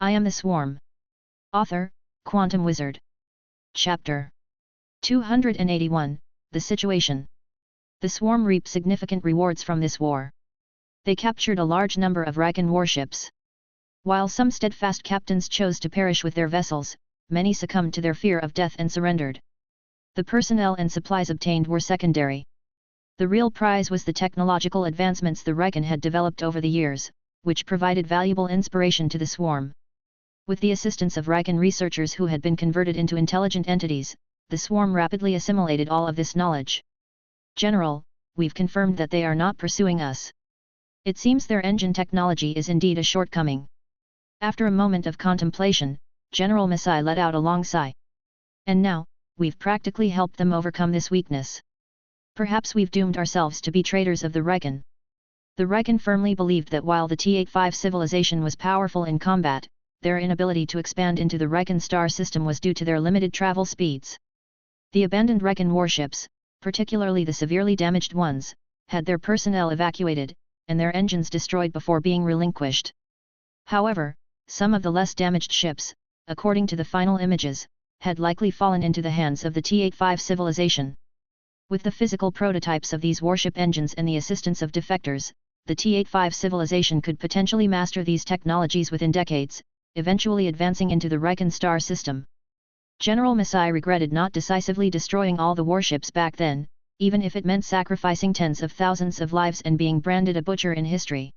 I am the Swarm. Author, Quantum Wizard. Chapter 281, The Situation. The Swarm reaped significant rewards from this war. They captured a large number of Riken warships. While some steadfast captains chose to perish with their vessels, many succumbed to their fear of death and surrendered. The personnel and supplies obtained were secondary. The real prize was the technological advancements the Riken had developed over the years, which provided valuable inspiration to the Swarm. With the assistance of Riken researchers who had been converted into intelligent entities, the Swarm rapidly assimilated all of this knowledge. General, we've confirmed that they are not pursuing us. It seems their engine technology is indeed a shortcoming. After a moment of contemplation, General Masai let out a long sigh. And now, we've practically helped them overcome this weakness. Perhaps we've doomed ourselves to be traitors of the Riken. The Riken firmly believed that while the T-85 civilization was powerful in combat, their inability to expand into the Riken star system was due to their limited travel speeds. The abandoned Riken warships, particularly the severely damaged ones, had their personnel evacuated, and their engines destroyed before being relinquished. However, some of the less damaged ships, according to the final images, had likely fallen into the hands of the T-85 civilization. With the physical prototypes of these warship engines and the assistance of defectors, the T-85 civilization could potentially master these technologies within decades, eventually advancing into the Riken star system. General Masai regretted not decisively destroying all the warships back then, even if it meant sacrificing tens of thousands of lives and being branded a butcher in history.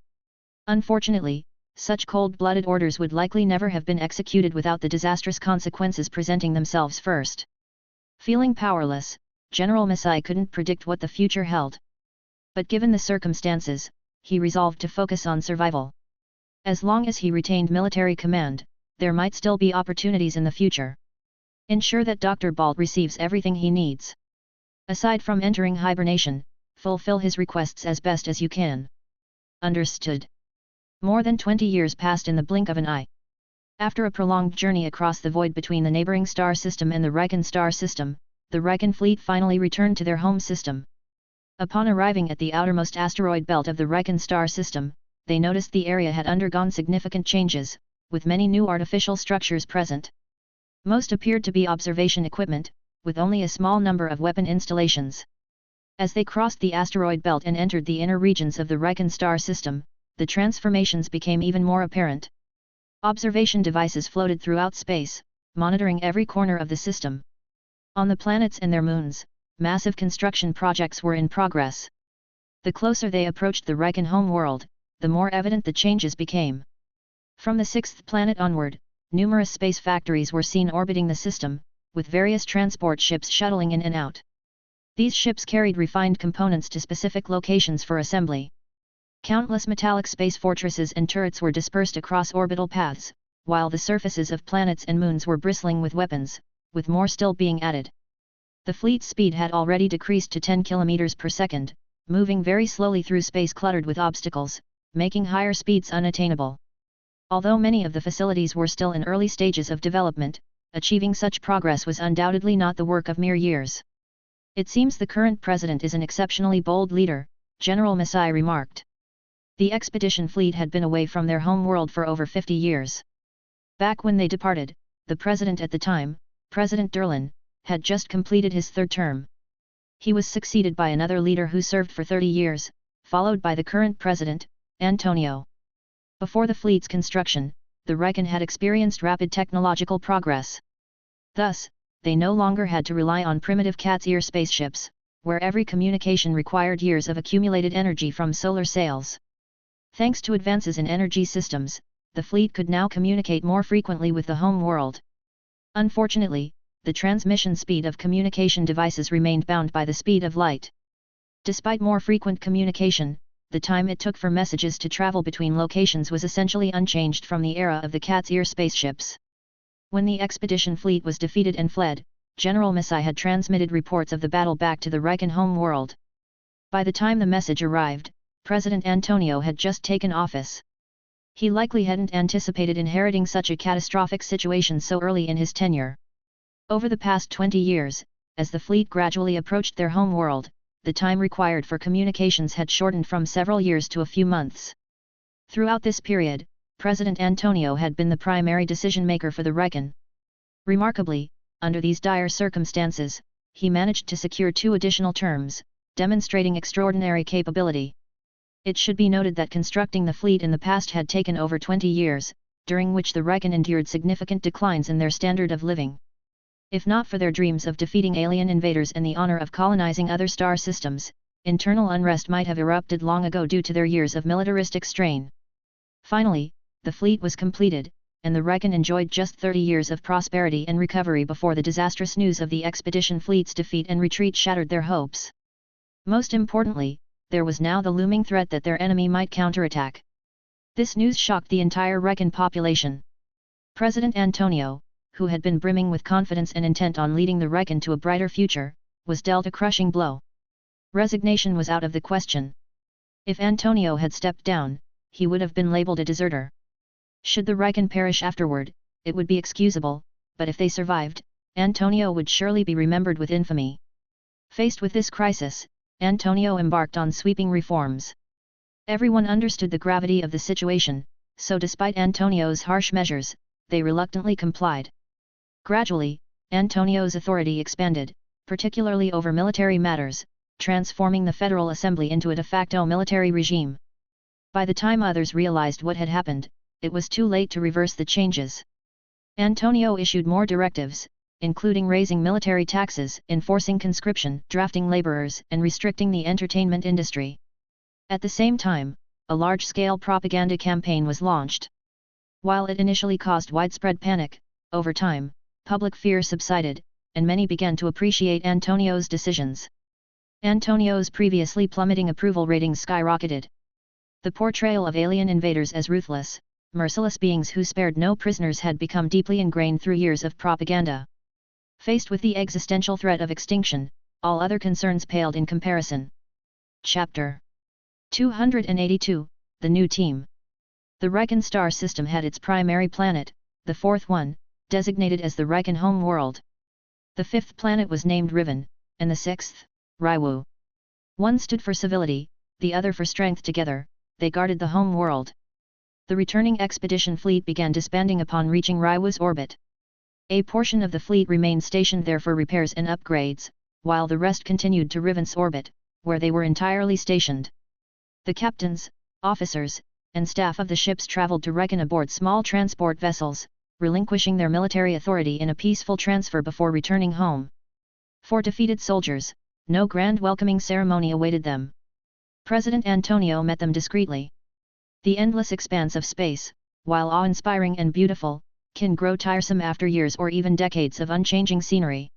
Unfortunately, such cold-blooded orders would likely never have been executed without the disastrous consequences presenting themselves first. Feeling powerless, General Masai couldn't predict what the future held. But given the circumstances, he resolved to focus on survival. As long as he retained military command, there might still be opportunities in the future. Ensure that Dr. Balt receives everything he needs. Aside from entering hibernation, fulfill his requests as best as you can. Understood. More than 20 years passed in the blink of an eye. After a prolonged journey across the void between the neighboring star system and the Riken star system, the Riken fleet finally returned to their home system. Upon arriving at the outermost asteroid belt of the Riken star system, they noticed the area had undergone significant changes, with many new artificial structures present. Most appeared to be observation equipment, with only a small number of weapon installations. As they crossed the asteroid belt and entered the inner regions of the Riken star system, the transformations became even more apparent. Observation devices floated throughout space, monitoring every corner of the system. On the planets and their moons, massive construction projects were in progress. The closer they approached the Riken home world, the more evident the changes became. From the sixth planet onward, numerous space factories were seen orbiting the system, with various transport ships shuttling in and out. These ships carried refined components to specific locations for assembly. Countless metallic space fortresses and turrets were dispersed across orbital paths, while the surfaces of planets and moons were bristling with weapons, with more still being added. The fleet's speed had already decreased to 10 km per second, moving very slowly through space cluttered with obstacles, making higher speeds unattainable. Although many of the facilities were still in early stages of development, achieving such progress was undoubtedly not the work of mere years. It seems the current president is an exceptionally bold leader, General Masai remarked. The expedition fleet had been away from their home world for over 50 years. Back when they departed, the president at the time, President Durlan, had just completed his third term. He was succeeded by another leader who served for 30 years, followed by the current president, Antonio. Before the fleet's construction, the Riken had experienced rapid technological progress. Thus, they no longer had to rely on primitive cat's ear spaceships, where every communication required years of accumulated energy from solar sails. Thanks to advances in energy systems, the fleet could now communicate more frequently with the home world. Unfortunately, the transmission speed of communication devices remained bound by the speed of light. Despite more frequent communication, the time it took for messages to travel between locations was essentially unchanged from the era of the cat's ear spaceships. When the expedition fleet was defeated and fled, General Masai had transmitted reports of the battle back to the Riken home world. By the time the message arrived, President Antonio had just taken office. He likely hadn't anticipated inheriting such a catastrophic situation so early in his tenure. Over the past 20 years, as the fleet gradually approached their home world, the time required for communications had shortened from several years to a few months. Throughout this period, President Antonio had been the primary decision-maker for the Recon. Remarkably, under these dire circumstances, he managed to secure 2 additional terms, demonstrating extraordinary capability. It should be noted that constructing the fleet in the past had taken over 20 years, during which the Recon endured significant declines in their standard of living. If not for their dreams of defeating alien invaders and the honor of colonizing other star systems, internal unrest might have erupted long ago due to their years of militaristic strain. Finally, the fleet was completed, and the Recon enjoyed just 30 years of prosperity and recovery before the disastrous news of the expedition fleet's defeat and retreat shattered their hopes. Most importantly, there was now the looming threat that their enemy might counterattack. This news shocked the entire Recon population. President Antonio, who had been brimming with confidence and intent on leading the Recon to a brighter future, was dealt a crushing blow. Resignation was out of the question. If Antonio had stepped down, he would have been labeled a deserter. Should the Recon perish afterward, it would be excusable, but if they survived, Antonio would surely be remembered with infamy. Faced with this crisis, Antonio embarked on sweeping reforms. Everyone understood the gravity of the situation, so despite Antonio's harsh measures, they reluctantly complied. Gradually, Antonio's authority expanded, particularly over military matters, transforming the Federal Assembly into a de facto military regime. By the time others realized what had happened, it was too late to reverse the changes. Antonio issued more directives, including raising military taxes, enforcing conscription, drafting laborers, and restricting the entertainment industry. At the same time, a large-scale propaganda campaign was launched. While it initially caused widespread panic, over time, public fear subsided, and many began to appreciate Antonio's decisions. Antonio's previously plummeting approval ratings skyrocketed. The portrayal of alien invaders as ruthless, merciless beings who spared no prisoners had become deeply ingrained through years of propaganda. Faced with the existential threat of extinction, all other concerns paled in comparison. Chapter 282, The New Team. The Recon star system had its primary planet, the fourth one, designated as the Recon home world. The fifth planet was named Riven, and the sixth, Raiwu. One stood for civility, the other for strength. Together, they guarded the home world. The returning expedition fleet began disbanding upon reaching Raiwu's orbit. A portion of the fleet remained stationed there for repairs and upgrades, while the rest continued to Riven's orbit, where they were entirely stationed. The captains, officers, and staff of the ships traveled to Recon aboard small transport vessels, relinquishing their military authority in a peaceful transfer before returning home. For defeated soldiers, no grand welcoming ceremony awaited them. President Antonio met them discreetly. The endless expanse of space, while awe-inspiring and beautiful, can grow tiresome after years or even decades of unchanging scenery.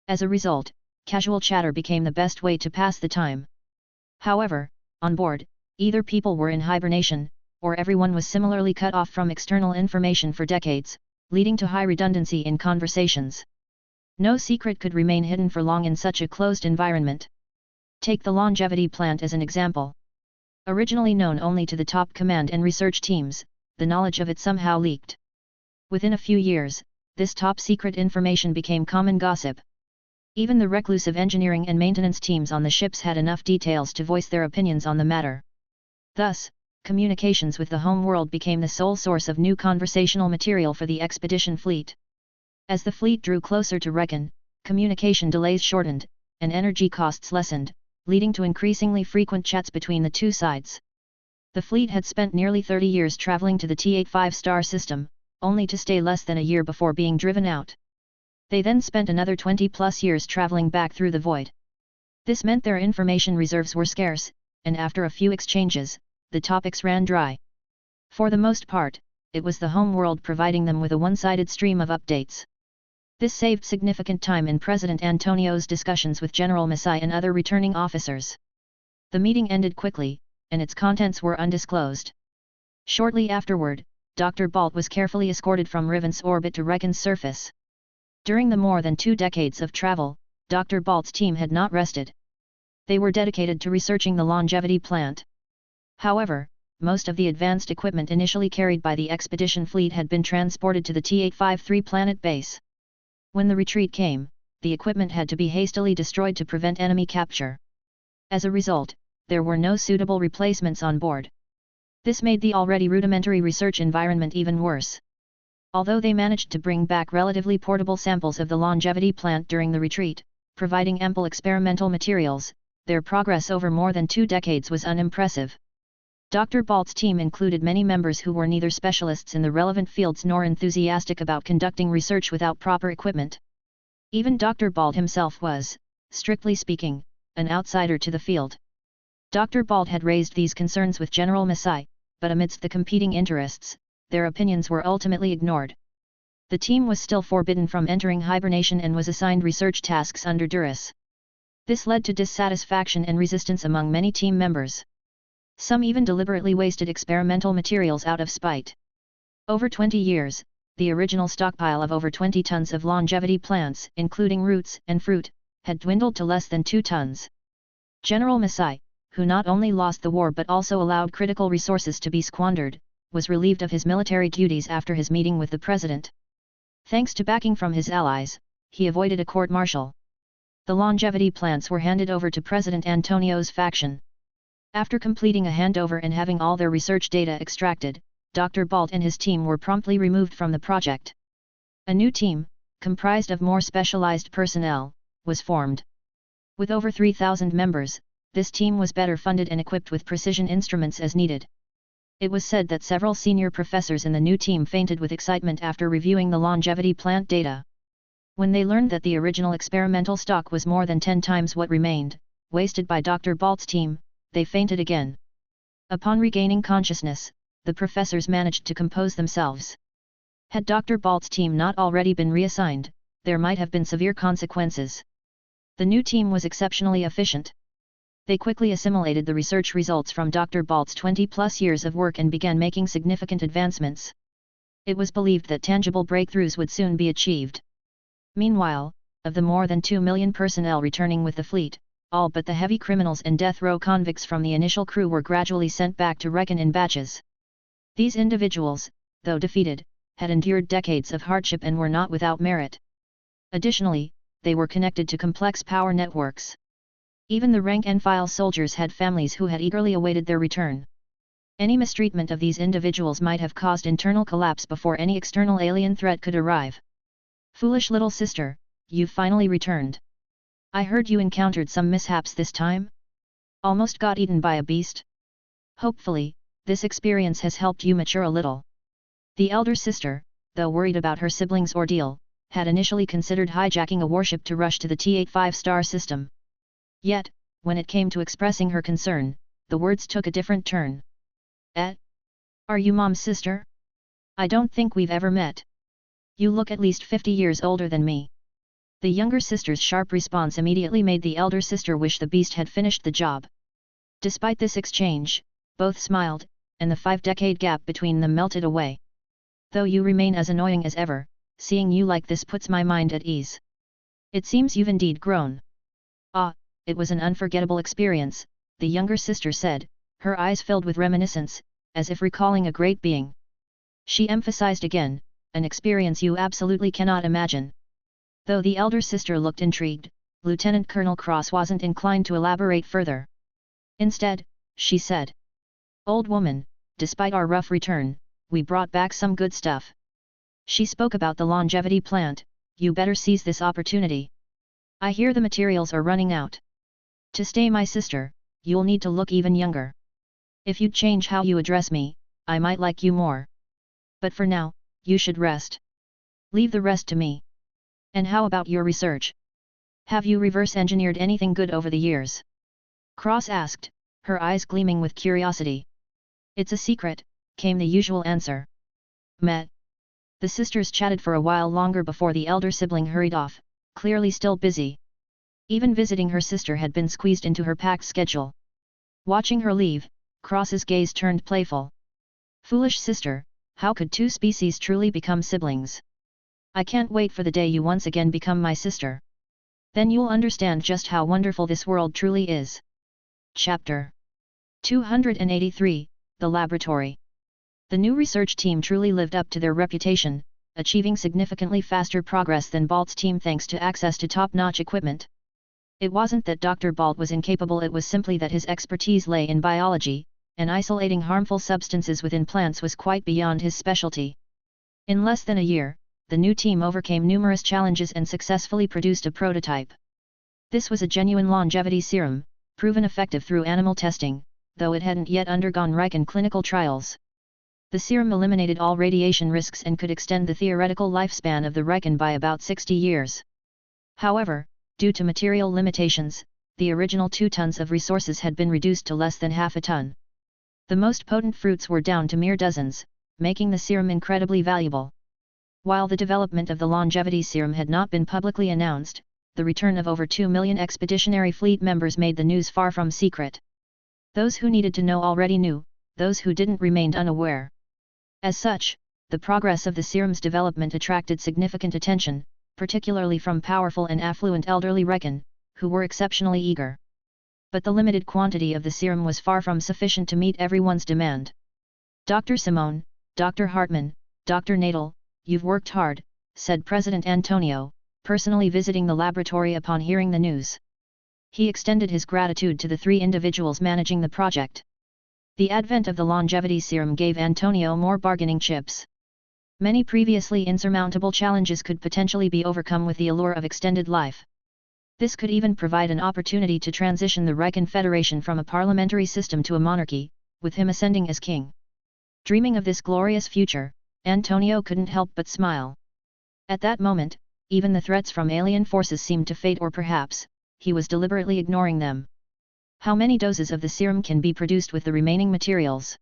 As a result, casual chatter became the best way to pass the time. However, on board, either people were in hibernation, or everyone was similarly cut off from external information for decades, leading to high redundancy in conversations. No secret could remain hidden for long in such a closed environment. Take the longevity plant as an example. Originally known only to the top command and research teams, the knowledge of it somehow leaked. Within a few years, this top-secret information became common gossip. Even the reclusive engineering and maintenance teams on the ships had enough details to voice their opinions on the matter. Thus, communications with the home world became the sole source of new conversational material for the expedition fleet. As the fleet drew closer to Recon, communication delays shortened, and energy costs lessened, leading to increasingly frequent chats between the two sides. The fleet had spent nearly 30 years traveling to the T85 star system, only to stay less than a year before being driven out. They then spent another 20+ years traveling back through the void. This meant their information reserves were scarce, and after a few exchanges, the topics ran dry. For the most part, it was the home world providing them with a one-sided stream of updates. This saved significant time in President Antonio's discussions with General Masai and other returning officers. The meeting ended quickly, and its contents were undisclosed. Shortly afterward, Dr. Balt was carefully escorted from Riven's orbit to Recon's surface. During the more than 2 decades of travel, Dr. Balt's team had not rested. They were dedicated to researching the longevity plant. However, most of the advanced equipment initially carried by the expedition fleet had been transported to the T853 planet base. When the retreat came, the equipment had to be hastily destroyed to prevent enemy capture. As a result, there were no suitable replacements on board. This made the already rudimentary research environment even worse. Although they managed to bring back relatively portable samples of the longevity plant during the retreat, providing ample experimental materials, their progress over more than 2 decades was unimpressive. Dr. Balt's team included many members who were neither specialists in the relevant fields nor enthusiastic about conducting research without proper equipment. Even Dr. Balt himself was, strictly speaking, an outsider to the field. Dr. Balt had raised these concerns with General Masai, but amidst the competing interests, their opinions were ultimately ignored. The team was still forbidden from entering hibernation and was assigned research tasks under duress. This led to dissatisfaction and resistance among many team members. Some even deliberately wasted experimental materials out of spite. Over 20 years, the original stockpile of over 20 tons of longevity plants, including roots and fruit, had dwindled to less than 2 tons. General Masai, who not only lost the war but also allowed critical resources to be squandered, was relieved of his military duties after his meeting with the president. Thanks to backing from his allies, he avoided a court-martial. The longevity plants were handed over to President Antonio's faction. After completing a handover and having all their research data extracted, Dr. Balt and his team were promptly removed from the project. A new team, comprised of more specialized personnel, was formed. With over 3,000 members, this team was better funded and equipped with precision instruments as needed. It was said that several senior professors in the new team fainted with excitement after reviewing the longevity plant data. When they learned that the original experimental stock was more than 10 times what remained, wasted by Dr. Balt's team, they fainted again. Upon regaining consciousness, the professors managed to compose themselves. Had Dr. Balt's team not already been reassigned, there might have been severe consequences. The new team was exceptionally efficient. They quickly assimilated the research results from Dr. Balt's 20-plus years of work and began making significant advancements. It was believed that tangible breakthroughs would soon be achieved. Meanwhile, of the more than 2 million personnel returning with the fleet, all but the heavy criminals and death row convicts from the initial crew were gradually sent back to reckon in batches. These individuals, though defeated, had endured decades of hardship and were not without merit. Additionally, they were connected to complex power networks. Even the rank-and-file soldiers had families who had eagerly awaited their return. Any mistreatment of these individuals might have caused internal collapse before any external alien threat could arrive. Foolish little sister, you've finally returned. I heard you encountered some mishaps this time? Almost got eaten by a beast? Hopefully, this experience has helped you mature a little. The elder sister, though worried about her siblings' ordeal, had initially considered hijacking a warship to rush to the T-85 star system. Yet, when it came to expressing her concern, the words took a different turn. Are you Mom's sister? I don't think we've ever met. You look at least 50 years older than me. The younger sister's sharp response immediately made the elder sister wish the beast had finished the job. Despite this exchange, both smiled, and the 5-decade gap between them melted away. Though you remain as annoying as ever, seeing you like this puts my mind at ease. It seems you've indeed grown. It was an unforgettable experience, the younger sister said, her eyes filled with reminiscence, as if recalling a great being. She emphasized again, an experience you absolutely cannot imagine. Though the elder sister looked intrigued, Lieutenant Colonel Cross wasn't inclined to elaborate further. Instead, she said, "Old woman, despite our rough return, we brought back some good stuff. She spoke about the longevity plant, you better seize this opportunity. I hear the materials are running out. To stay my sister, you'll need to look even younger. If you'd change how you address me, I might like you more. But for now, you should rest. Leave the rest to me. And how about your research? Have you reverse-engineered anything good over the years?" Cross asked, her eyes gleaming with curiosity. "It's a secret," came the usual answer. Met. The sisters chatted for a while longer before the elder sibling hurried off, clearly still busy. Even visiting her sister had been squeezed into her packed schedule. Watching her leave, Cross's gaze turned playful. "Foolish sister, how could two species truly become siblings? I can't wait for the day you once again become my sister. Then you'll understand just how wonderful this world truly is." Chapter 283, The Laboratory. The new research team truly lived up to their reputation, achieving significantly faster progress than Balt's team thanks to access to top-notch equipment. It wasn't that Dr. Balt was incapable, it was simply that his expertise lay in biology, and isolating harmful substances within plants was quite beyond his specialty. In less than a year, the new team overcame numerous challenges and successfully produced a prototype. This was a genuine longevity serum, proven effective through animal testing, though it hadn't yet undergone Riken clinical trials. The serum eliminated all radiation risks and could extend the theoretical lifespan of the Riken by about 60 years. However, due to material limitations, the original 2 tons of resources had been reduced to less than half a ton. The most potent fruits were down to mere dozens, making the serum incredibly valuable. While the development of the longevity serum had not been publicly announced, the return of over 2 million Expeditionary Fleet members made the news far from secret. Those who needed to know already knew, those who didn't remained unaware. As such, the progress of the serum's development attracted significant attention, particularly from powerful and affluent elderly Riken, who were exceptionally eager. But the limited quantity of the serum was far from sufficient to meet everyone's demand. Dr. Simone, Dr. Hartman, Dr. Nadal, you've worked hard, said President Antonio, personally visiting the laboratory upon hearing the news. He extended his gratitude to the 3 individuals managing the project. The advent of the longevity serum gave Antonio more bargaining chips. Many previously insurmountable challenges could potentially be overcome with the allure of extended life. This could even provide an opportunity to transition the Riken Federation from a parliamentary system to a monarchy, with him ascending as king. Dreaming of this glorious future, Antonio couldn't help but smile. At that moment, even the threats from alien forces seemed to fade, or perhaps, he was deliberately ignoring them. How many doses of the serum can be produced with the remaining materials?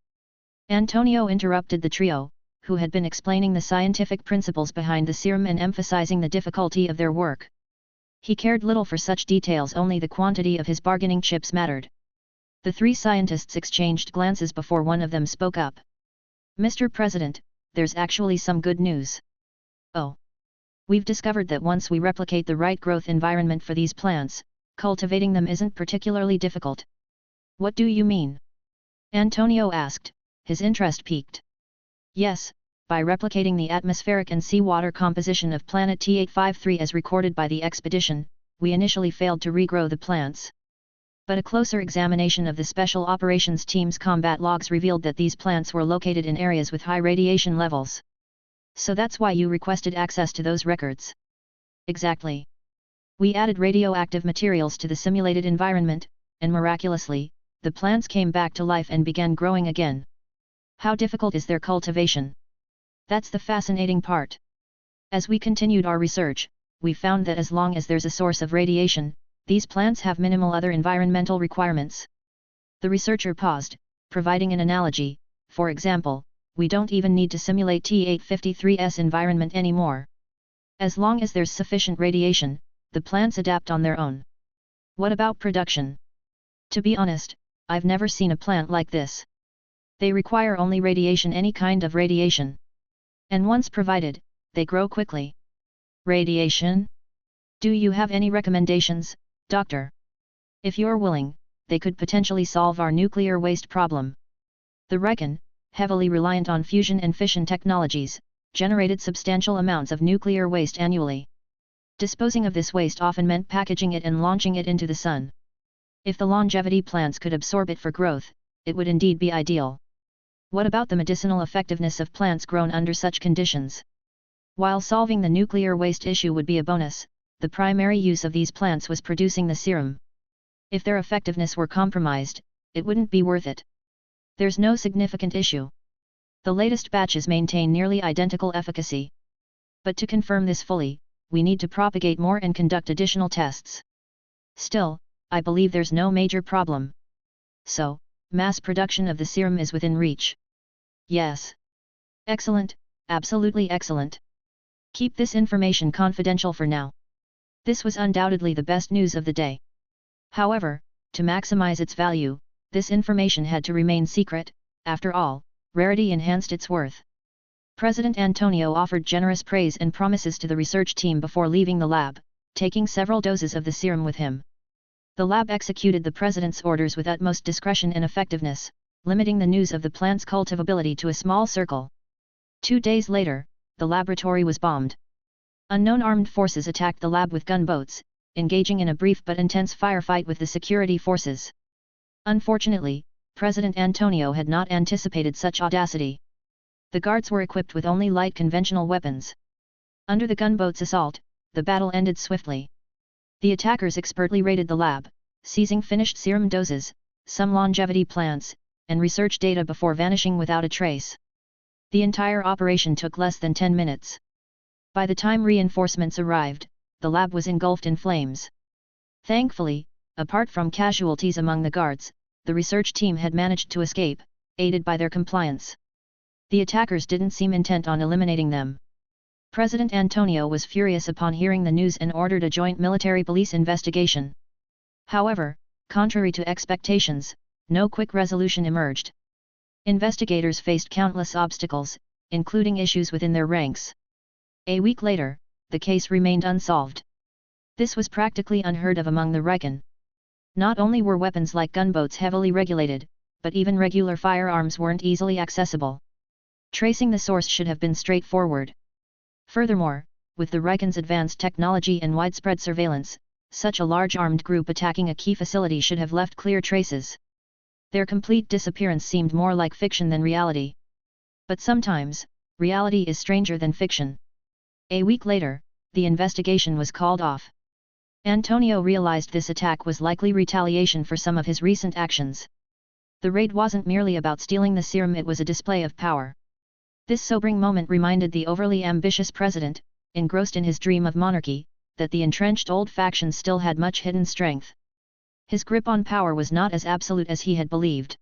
Antonio interrupted the trio, who had been explaining the scientific principles behind the serum and emphasizing the difficulty of their work. He cared little for such details, only the quantity of his bargaining chips mattered. The 3 scientists exchanged glances before one of them spoke up. Mr. President, there's actually some good news. Oh. We've discovered that once we replicate the right growth environment for these plants, cultivating them isn't particularly difficult. What do you mean? Antonio asked, his interest piqued. Yes, by replicating the atmospheric and seawater composition of planet T853 as recorded by the expedition, we initially failed to regrow the plants. But a closer examination of the Special Operations Team's combat logs revealed that these plants were located in areas with high radiation levels. So that's why you requested access to those records. Exactly. We added radioactive materials to the simulated environment, and miraculously, the plants came back to life and began growing again. How difficult is their cultivation? That's the fascinating part. As we continued our research, we found that as long as there's a source of radiation, these plants have minimal other environmental requirements. The researcher paused, providing an analogy. For example, we don't even need to simulate T853's environment anymore. As long as there's sufficient radiation, the plants adapt on their own. What about production? To be honest, I've never seen a plant like this. They require only radiation, any kind of radiation. And once provided, they grow quickly. Radiation? Do you have any recommendations, Doctor? If you're willing, they could potentially solve our nuclear waste problem. The Riken, heavily reliant on fusion and fission technologies, generated substantial amounts of nuclear waste annually. Disposing of this waste often meant packaging it and launching it into the sun. If the longevity plants could absorb it for growth, it would indeed be ideal. What about the medicinal effectiveness of plants grown under such conditions? While solving the nuclear waste issue would be a bonus, the primary use of these plants was producing the serum. If their effectiveness were compromised, it wouldn't be worth it. There's no significant issue. The latest batches maintain nearly identical efficacy. But to confirm this fully, we need to propagate more and conduct additional tests. Still, I believe there's no major problem. So, mass production of the serum is within reach. Yes. Excellent, absolutely excellent. Keep this information confidential for now. This was undoubtedly the best news of the day. However, to maximize its value, this information had to remain secret. After all, rarity enhanced its worth. President Antonio offered generous praise and promises to the research team before leaving the lab, taking several doses of the serum with him. The lab executed the president's orders with utmost discretion and effectiveness, limiting the news of the plant's cultivability to a small circle. 2 days later, the laboratory was bombed. Unknown armed forces attacked the lab with gunboats, engaging in a brief but intense firefight with the security forces. Unfortunately, President Antonio had not anticipated such audacity. The guards were equipped with only light conventional weapons. Under the gunboat's assault, the battle ended swiftly. The attackers expertly raided the lab, seizing finished serum doses, some longevity plants, and research data before vanishing without a trace. The entire operation took less than 10 minutes. By the time reinforcements arrived, the lab was engulfed in flames. Thankfully, apart from casualties among the guards, the research team had managed to escape, aided by their compliance. The attackers didn't seem intent on eliminating them. President Antonio was furious upon hearing the news and ordered a joint military police investigation. However, contrary to expectations, no quick resolution emerged. Investigators faced countless obstacles, including issues within their ranks. A week later, the case remained unsolved. This was practically unheard of among the Reckon. Not only were weapons like gunboats heavily regulated, but even regular firearms weren't easily accessible. Tracing the source should have been straightforward. Furthermore, with the Reckon's advanced technology and widespread surveillance, such a large armed group attacking a key facility should have left clear traces. Their complete disappearance seemed more like fiction than reality. But sometimes, reality is stranger than fiction. A week later, the investigation was called off. Antonio realized this attack was likely retaliation for some of his recent actions. The raid wasn't merely about stealing the serum, it was a display of power. This sobering moment reminded the overly ambitious president, engrossed in his dream of monarchy, that the entrenched old factions still had much hidden strength. His grip on power was not as absolute as he had believed.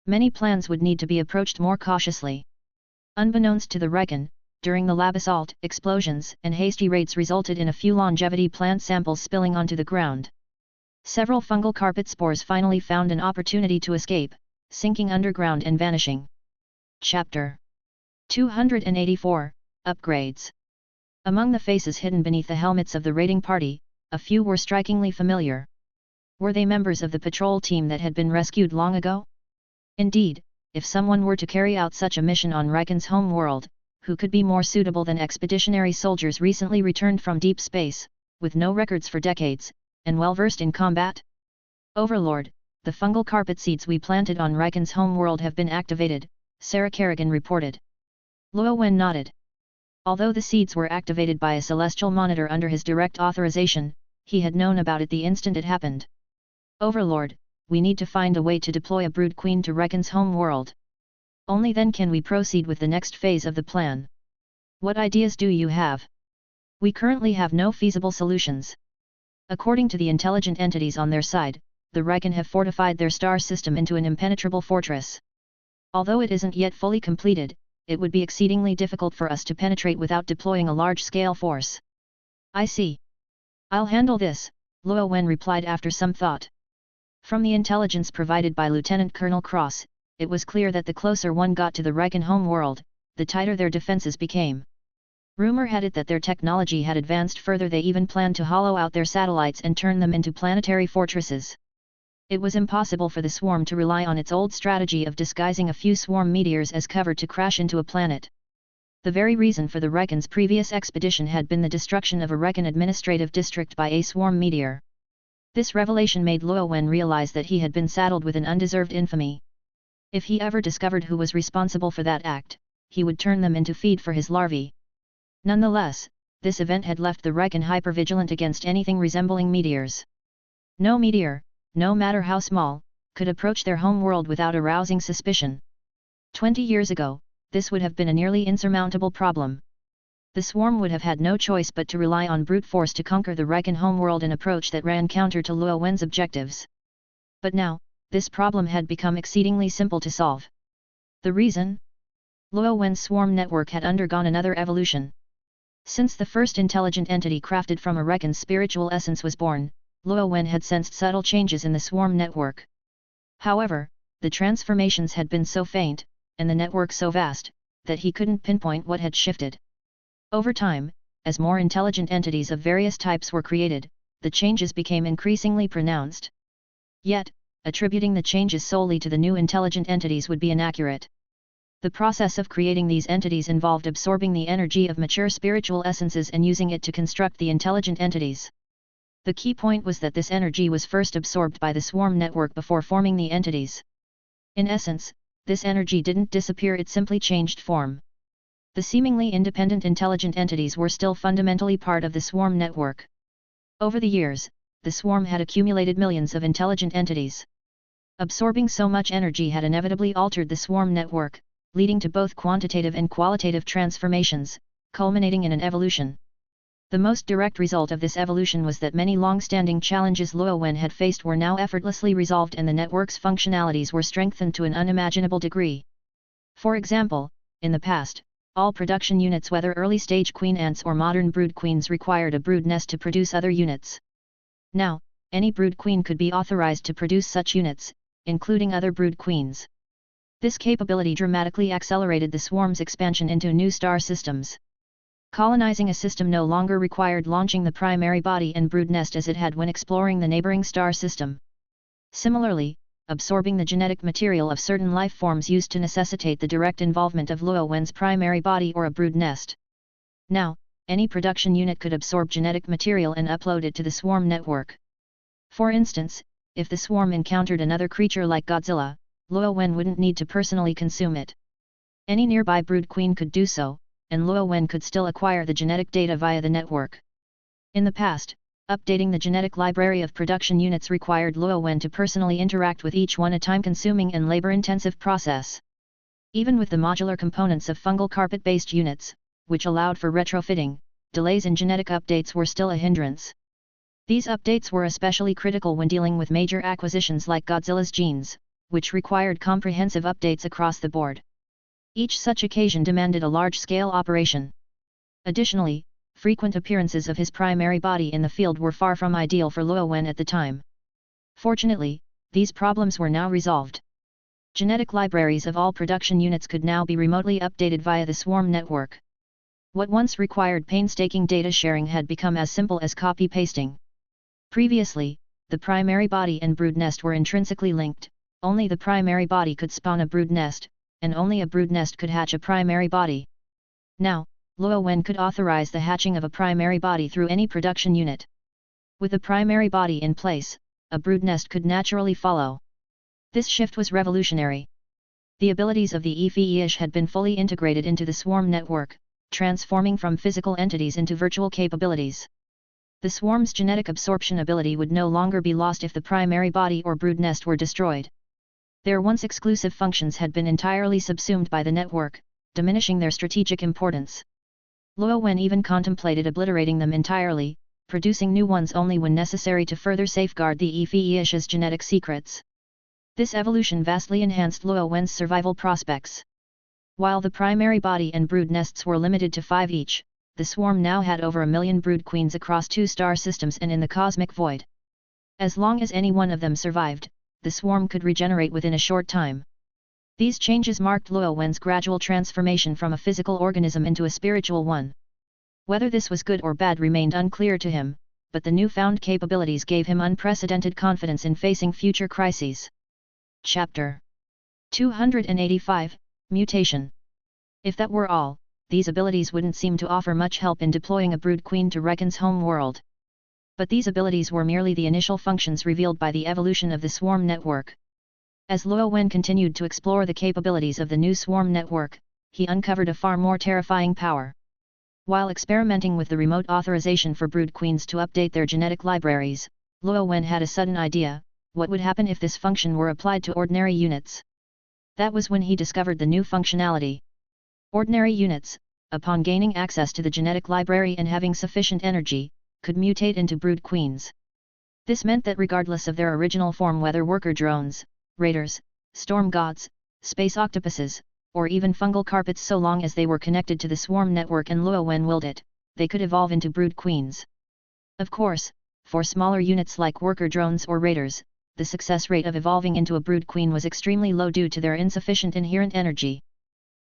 Many plans would need to be approached more cautiously. Unbeknownst to the Reckon, during the lab assault, explosions and hasty raids resulted in a few longevity plant samples spilling onto the ground. Several fungal carpet spores finally found an opportunity to escape, sinking underground and vanishing. Chapter 284, Upgrades. Among the faces hidden beneath the helmets of the raiding party, a few were strikingly familiar. Were they members of the patrol team that had been rescued long ago? Indeed, if someone were to carry out such a mission on Reckon's home world, who could be more suitable than expeditionary soldiers recently returned from deep space, with no records for decades, and well-versed in combat? Overlord, the fungal carpet seeds we planted on Reckon's home world have been activated, Sarah Kerrigan reported. Luo Wen nodded. Although the seeds were activated by a celestial monitor under his direct authorization, he had known about it the instant it happened. Overlord, we need to find a way to deploy a brood queen to Reckon's home world. Only then can we proceed with the next phase of the plan. What ideas do you have? We currently have no feasible solutions. According to the intelligent entities on their side, the Reckon have fortified their star system into an impenetrable fortress. Although it isn't yet fully completed, it would be exceedingly difficult for us to penetrate without deploying a large-scale force. I see. I'll handle this, Luo Wen replied after some thought. From the intelligence provided by Lieutenant Colonel Cross, it was clear that the closer one got to the Reckon home world, the tighter their defenses became. Rumor had it that their technology had advanced further. They even planned to hollow out their satellites and turn them into planetary fortresses. It was impossible for the swarm to rely on its old strategy of disguising a few swarm meteors as cover to crash into a planet. The very reason for the Reckon's previous expedition had been the destruction of a Reckon administrative district by a swarm meteor. This revelation made Luo Wen realize that he had been saddled with an undeserved infamy. If he ever discovered who was responsible for that act, he would turn them into feed for his larvae. Nonetheless, this event had left the Reckon hypervigilant against anything resembling meteors. No meteor, no matter how small, could approach their home world without arousing suspicion. 20 years ago, this would have been a nearly insurmountable problem. The swarm would have had no choice but to rely on brute force to conquer the Reckon homeworld, an approach that ran counter to Luo Wen's objectives. But now, this problem had become exceedingly simple to solve. The reason? Luo Wen's swarm network had undergone another evolution. Since the first intelligent entity crafted from a Reckon's spiritual essence was born, Luo Wen had sensed subtle changes in the swarm network. However, the transformations had been so faint, and the network so vast, that he couldn't pinpoint what had shifted. Over time, as more intelligent entities of various types were created, the changes became increasingly pronounced. Yet, attributing the changes solely to the new intelligent entities would be inaccurate. The process of creating these entities involved absorbing the energy of mature spiritual essences and using it to construct the intelligent entities. The key point was that this energy was first absorbed by the swarm network before forming the entities. In essence, this energy didn't disappear, it simply changed form. The seemingly independent intelligent entities were still fundamentally part of the swarm network. Over the years, the swarm had accumulated millions of intelligent entities. Absorbing so much energy had inevitably altered the swarm network, leading to both quantitative and qualitative transformations, culminating in an evolution. The most direct result of this evolution was that many long-standing challenges Luo Wen had faced were now effortlessly resolved and the network's functionalities were strengthened to an unimaginable degree. For example, in the past, all production units, whether early-stage queen ants or modern brood queens, required a brood nest to produce other units. Now, any brood queen could be authorized to produce such units, including other brood queens. This capability dramatically accelerated the swarm's expansion into new star systems. Colonizing a system no longer required launching the primary body and brood nest as it had when exploring the neighboring star system. Similarly, absorbing the genetic material of certain life forms used to necessitate the direct involvement of Luo Wen's primary body or a brood nest. Now, any production unit could absorb genetic material and upload it to the swarm network. For instance, if the swarm encountered another creature like Godzilla, Luo Wen wouldn't need to personally consume it. Any nearby brood queen could do so, and Luo Wen could still acquire the genetic data via the network. In the past, updating the genetic library of production units required Luo Wen to personally interact with each one, a time-consuming and labor-intensive process. Even with the modular components of fungal carpet-based units, which allowed for retrofitting, delays in genetic updates were still a hindrance. These updates were especially critical when dealing with major acquisitions like Godzilla's genes, which required comprehensive updates across the board. Each such occasion demanded a large-scale operation. Additionally, frequent appearances of his primary body in the field were far from ideal for Luo Wen at the time. Fortunately, these problems were now resolved. Genetic libraries of all production units could now be remotely updated via the swarm network. What once required painstaking data sharing had become as simple as copy-pasting. Previously, the primary body and brood nest were intrinsically linked. Only the primary body could spawn a brood nest, and only a brood nest could hatch a primary body. Now, Luo Wen could authorize the hatching of a primary body through any production unit. With a primary body in place, a brood nest could naturally follow. This shift was revolutionary. The abilities of the Ephi-ish had been fully integrated into the swarm network, transforming from physical entities into virtual capabilities. The swarm's genetic absorption ability would no longer be lost if the primary body or brood nest were destroyed. Their once exclusive functions had been entirely subsumed by the network, diminishing their strategic importance. Luo Wen even contemplated obliterating them entirely, producing new ones only when necessary to further safeguard the Ephi-ish's genetic secrets. This evolution vastly enhanced Luo Wen's survival prospects. While the primary body and brood nests were limited to 5 each, the swarm now had over 1 million brood queens across 2 star systems and in the cosmic void. As long as any one of them survived, the swarm could regenerate within a short time. These changes marked Luo Wen's gradual transformation from a physical organism into a spiritual one. Whether this was good or bad remained unclear to him, but the newfound capabilities gave him unprecedented confidence in facing future crises. Chapter 285, Mutation. If that were all, these abilities wouldn't seem to offer much help in deploying a brood queen to Reckon's home world. But these abilities were merely the initial functions revealed by the evolution of the swarm network. As Luo Wen continued to explore the capabilities of the new swarm network, he uncovered a far more terrifying power. While experimenting with the remote authorization for brood queens to update their genetic libraries, Luo Wen had a sudden idea: what would happen if this function were applied to ordinary units? That was when he discovered the new functionality. Ordinary units, upon gaining access to the genetic library and having sufficient energy, could mutate into brood queens. This meant that regardless of their original form, whether worker drones, raiders, storm gods, space octopuses, or even fungal carpets, so long as they were connected to the swarm network and Luo Wen willed it, they could evolve into brood queens. Of course, for smaller units like worker drones or raiders, the success rate of evolving into a brood queen was extremely low due to their insufficient inherent energy.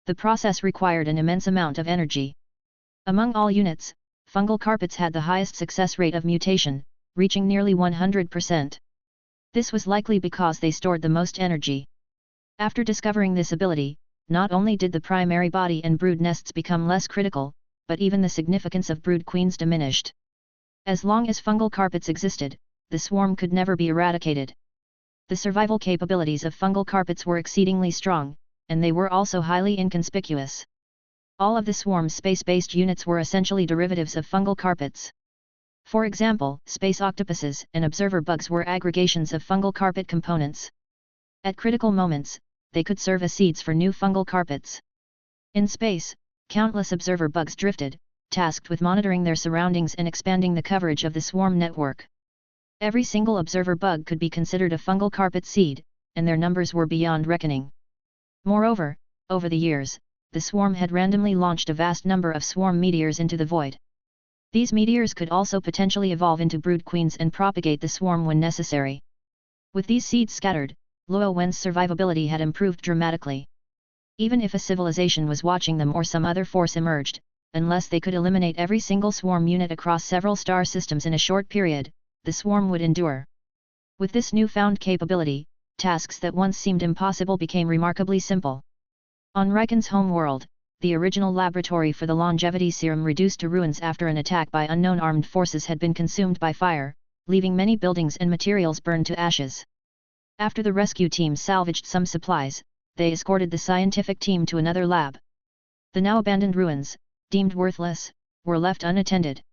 The process required an immense amount of energy. Among all units, fungal carpets had the highest success rate of mutation, reaching nearly 100%. This was likely because they stored the most energy. After discovering this ability, not only did the primary body and brood nests become less critical, but even the significance of brood queens diminished. As long as fungal carpets existed, the swarm could never be eradicated. The survival capabilities of fungal carpets were exceedingly strong, and they were also highly inconspicuous. All of the swarm's space-based units were essentially derivatives of fungal carpets. For example, space octopuses and observer bugs were aggregations of fungal carpet components. At critical moments, they could serve as seeds for new fungal carpets. In space, countless observer bugs drifted, tasked with monitoring their surroundings and expanding the coverage of the swarm network. Every single observer bug could be considered a fungal carpet seed, and their numbers were beyond reckoning. Moreover, over the years, the swarm had randomly launched a vast number of swarm meteors into the void. These meteors could also potentially evolve into brood queens and propagate the swarm when necessary. With these seeds scattered, Luo Wen's survivability had improved dramatically. Even if a civilization was watching them or some other force emerged, unless they could eliminate every single swarm unit across several star systems in a short period, the swarm would endure. With this newfound capability, tasks that once seemed impossible became remarkably simple. On Riken's home world, the original laboratory for the longevity serum reduced to ruins after an attack by unknown armed forces had been consumed by fire, leaving many buildings and materials burned to ashes. After the rescue team salvaged some supplies, they escorted the scientific team to another lab. The now abandoned ruins, deemed worthless, were left unattended.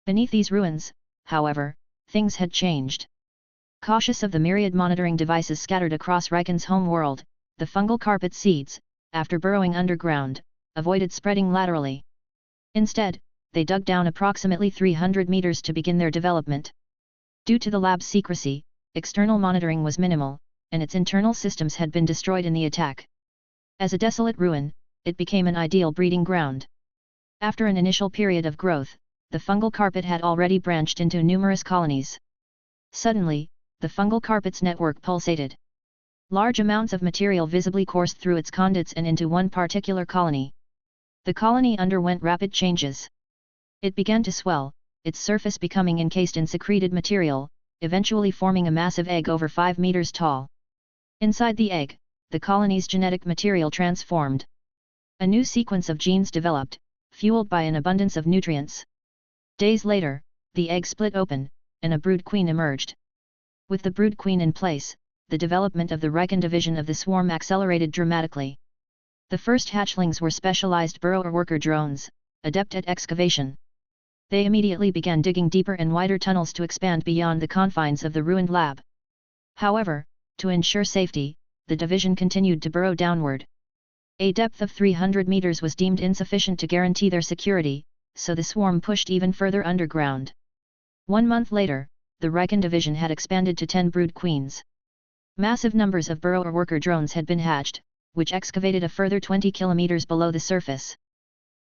Beneath these ruins, however, things had changed. Cautious of the myriad monitoring devices scattered across Riken's home world, the fungal carpet seeds, after burrowing underground, avoided spreading laterally. Instead, they dug down approximately 300 meters to begin their development. Due to the lab's secrecy, external monitoring was minimal, and its internal systems had been destroyed in the attack. As a desolate ruin, it became an ideal breeding ground. After an initial period of growth, the fungal carpet had already branched into numerous colonies. Suddenly, the fungal carpet's network pulsated. Large amounts of material visibly coursed through its conduits and into one particular colony. The colony underwent rapid changes. It began to swell, its surface becoming encased in secreted material, eventually forming a massive egg over 5 meters tall. Inside the egg, the colony's genetic material transformed. A new sequence of genes developed, fueled by an abundance of nutrients. Days later, the egg split open, and a brood queen emerged. With the brood queen in place, the development of the Riken division of the swarm accelerated dramatically. The first hatchlings were specialized burrower worker drones, adept at excavation. They immediately began digging deeper and wider tunnels to expand beyond the confines of the ruined lab. However, to ensure safety, the division continued to burrow downward. A depth of 300 meters was deemed insufficient to guarantee their security, so the swarm pushed even further underground. 1 month later, the Riken division had expanded to 10 brood queens. Massive numbers of burrower worker drones had been hatched, which excavated a further 20 kilometers below the surface.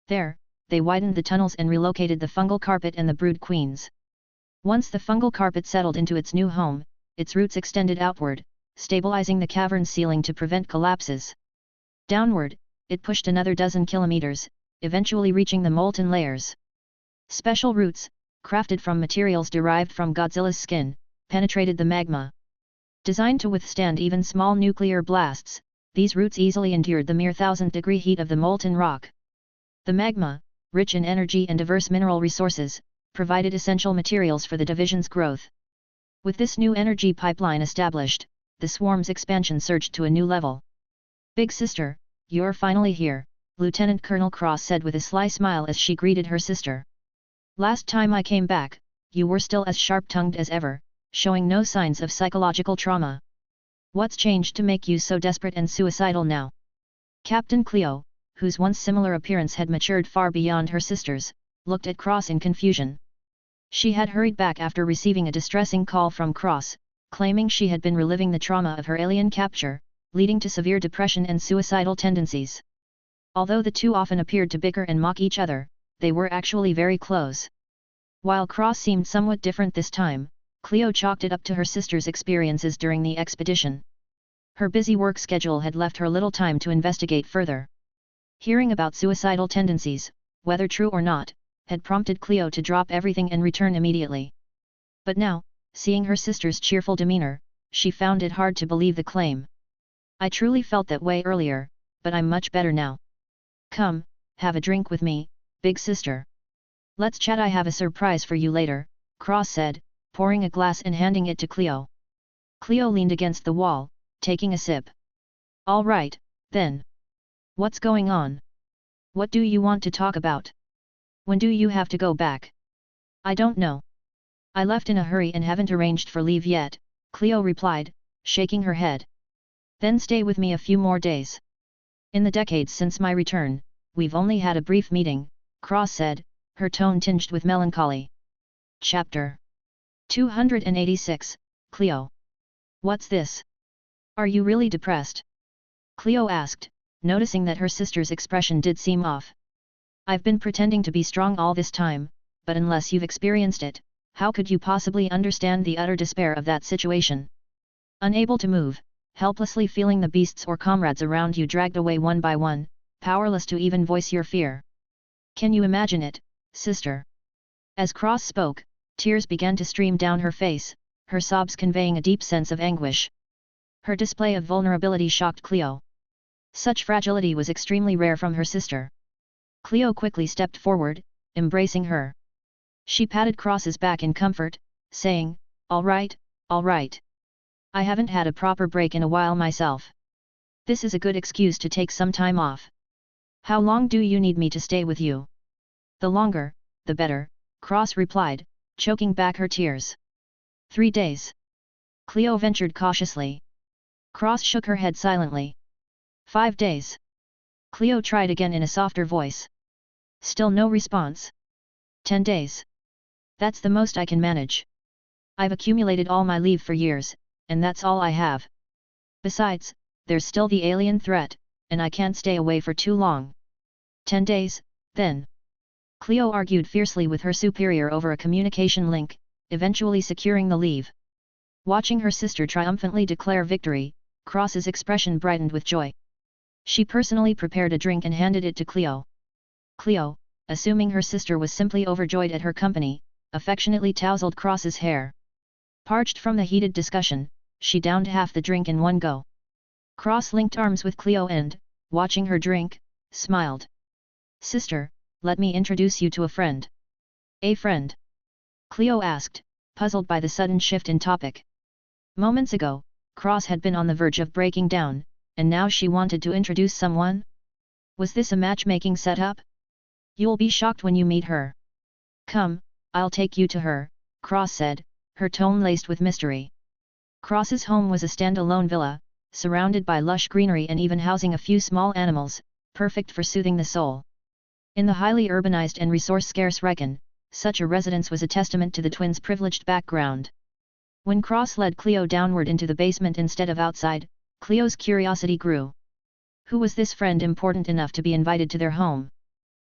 There, they widened the tunnels and relocated the fungal carpet and the brood queens. Once the fungal carpet settled into its new home, its roots extended outward, stabilizing the cavern ceiling to prevent collapses. Downward, it pushed another dozen kilometers, eventually reaching the molten layers. Special roots, crafted from materials derived from Godzilla's skin, penetrated the magma. Designed to withstand even small nuclear blasts, these roots easily endured the mere 1,000-degree heat of the molten rock. The magma, rich in energy and diverse mineral resources, provided essential materials for the division's growth. With this new energy pipeline established, the swarm's expansion surged to a new level. "Big sister, you're finally here," Lieutenant Colonel Cross said with a sly smile as she greeted her sister. "Last time I came back, you were still as sharp-tongued as ever, showing no signs of psychological trauma. What's changed to make you so desperate and suicidal now?" Captain Cleo, whose once similar appearance had matured far beyond her sister's, looked at Cross in confusion. She had hurried back after receiving a distressing call from Cross, claiming she had been reliving the trauma of her alien capture, leading to severe depression and suicidal tendencies. Although the two often appeared to bicker and mock each other, they were actually very close. While Cross seemed somewhat different this time, Cleo chalked it up to her sister's experiences during the expedition. Her busy work schedule had left her little time to investigate further. Hearing about suicidal tendencies, whether true or not, had prompted Cleo to drop everything and return immediately. But now, seeing her sister's cheerful demeanor, she found it hard to believe the claim. "I truly felt that way earlier, but I'm much better now. Come, have a drink with me, big sister. Let's chat. I have a surprise for you later," Cross said, pouring a glass and handing it to Cleo. Cleo leaned against the wall, taking a sip. All right, then. What's going on? What do you want to talk about? When do you have to go back? I don't know. I left in a hurry and haven't arranged for leave yet, Cleo replied, shaking her head. Then stay with me a few more days. In the decades since my return, we've only had a brief meeting, Cross said, her tone tinged with melancholy. Chapter 286, Cleo. What's this? Are you really depressed? Cleo asked, noticing that her sister's expression did seem off. I've been pretending to be strong all this time, but unless you've experienced it, how could you possibly understand the utter despair of that situation? Unable to move, helplessly feeling the beasts or comrades around you dragged away one by one, powerless to even voice your fear. Can you imagine it, sister? As Cross spoke, tears began to stream down her face, her sobs conveying a deep sense of anguish. Her display of vulnerability shocked Cleo. Such fragility was extremely rare from her sister. Cleo quickly stepped forward, embracing her. She patted Cross's back in comfort, saying, all right, all right. I haven't had a proper break in a while myself. This is a good excuse to take some time off. How long do you need me to stay with you? The longer, the better, Cross replied, choking back her tears. 3 days. Cleo ventured cautiously. Cross shook her head silently. 5 days. Cleo tried again in a softer voice. Still no response. 10 days. That's the most I can manage. I've accumulated all my leave for years, and that's all I have. Besides, there's still the alien threat, and I can't stay away for too long. 10 days, then. Cleo argued fiercely with her superior over a communication link, eventually securing the leave. Watching her sister triumphantly declare victory, Cross's expression brightened with joy. She personally prepared a drink and handed it to Cleo. Cleo, assuming her sister was simply overjoyed at her company, affectionately tousled Cross's hair. Parched from the heated discussion, she downed half the drink in one go. Cross linked arms with Cleo and, watching her drink, smiled. Sister, let me introduce you to a friend. A friend? Cleo asked, puzzled by the sudden shift in topic. Moments ago, Cross had been on the verge of breaking down, and now she wanted to introduce someone? Was this a matchmaking setup? You'll be shocked when you meet her. Come, I'll take you to her, Cross said, her tone laced with mystery. Cross's home was a standalone villa, surrounded by lush greenery and even housing a few small animals, perfect for soothing the soul. In the highly urbanized and resource-scarce Riken, such a residence was a testament to the twins' privileged background. When Cross led Cleo downward into the basement instead of outside, Cleo's curiosity grew. Who was this friend important enough to be invited to their home?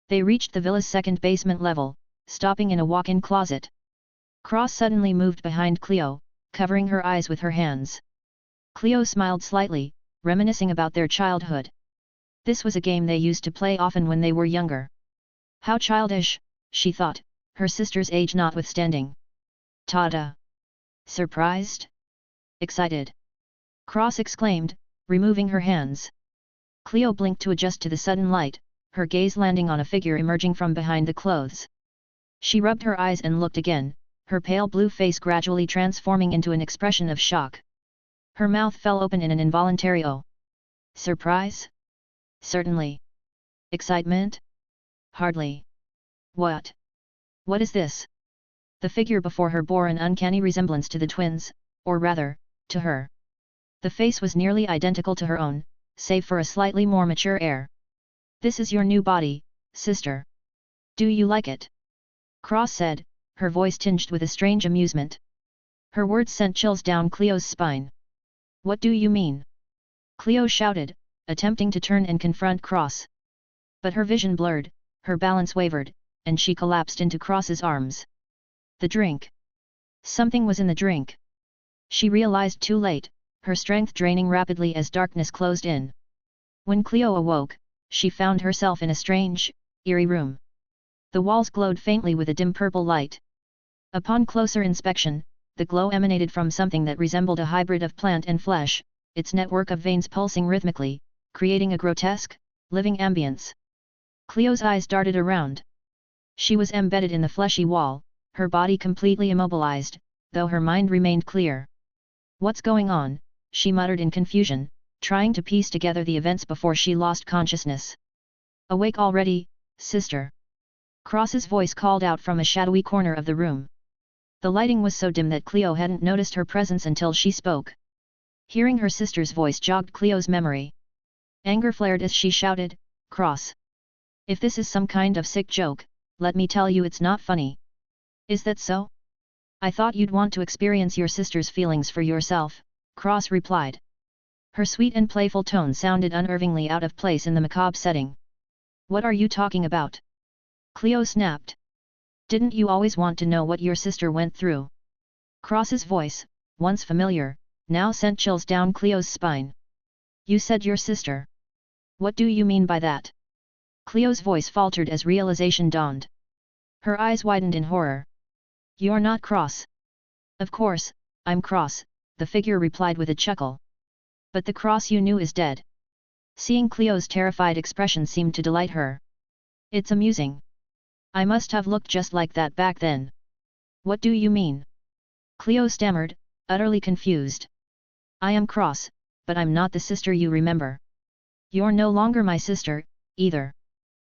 They reached the villa's second basement level, stopping in a walk-in closet. Cross suddenly moved behind Cleo, covering her eyes with her hands. Cleo smiled slightly, reminiscing about their childhood. This was a game they used to play often when they were younger. How childish, she thought, her sister's age notwithstanding. Ta-da! Surprised? Excited? Cross exclaimed, removing her hands. Cleo blinked to adjust to the sudden light, her gaze landing on a figure emerging from behind the clothes. She rubbed her eyes and looked again, her pale blue face gradually transforming into an expression of shock. Her mouth fell open in an involuntary "oh." Surprise? Certainly. Excitement? Hardly. What? What is this? The figure before her bore an uncanny resemblance to the twins, or rather, to her. The face was nearly identical to her own, save for a slightly more mature air. This is your new body, sister. Do you like it? Cross said, her voice tinged with a strange amusement. Her words sent chills down Cleo's spine. What do you mean? Cleo shouted, attempting to turn and confront Cross. But her vision blurred, her balance wavered, and she collapsed into Cross's arms. The drink. Something was in the drink. She realized too late, her strength draining rapidly as darkness closed in. When Cleo awoke, she found herself in a strange, eerie room. The walls glowed faintly with a dim purple light. Upon closer inspection, the glow emanated from something that resembled a hybrid of plant and flesh, its network of veins pulsing rhythmically, creating a grotesque, living ambience. Cleo's eyes darted around. She was embedded in the fleshy wall, her body completely immobilized, though her mind remained clear. What's going on? She muttered in confusion, trying to piece together the events before she lost consciousness. Awake already, sister? Cross's voice called out from a shadowy corner of the room. The lighting was so dim that Cleo hadn't noticed her presence until she spoke. Hearing her sister's voice jogged Cleo's memory. Anger flared as she shouted, "Cross! If this is some kind of sick joke, let me tell you it's not funny." "Is that so? I thought you'd want to experience your sister's feelings for yourself," Cross replied. Her sweet and playful tone sounded unnervingly out of place in the macabre setting. "What are you talking about?" Cleo snapped. "Didn't you always want to know what your sister went through?" Cross's voice, once familiar, now sent chills down Cleo's spine. "You said your sister. What do you mean by that?" Cleo's voice faltered as realization dawned. Her eyes widened in horror. "You're not Cross." "Of course, I'm Cross," the figure replied with a chuckle. "But the Cross you knew is dead." Seeing Cleo's terrified expression seemed to delight her. "It's amusing. I must have looked just like that back then." "What do you mean?" Cleo stammered, utterly confused. "I am Cross, but I'm not the sister you remember. You're no longer my sister, either.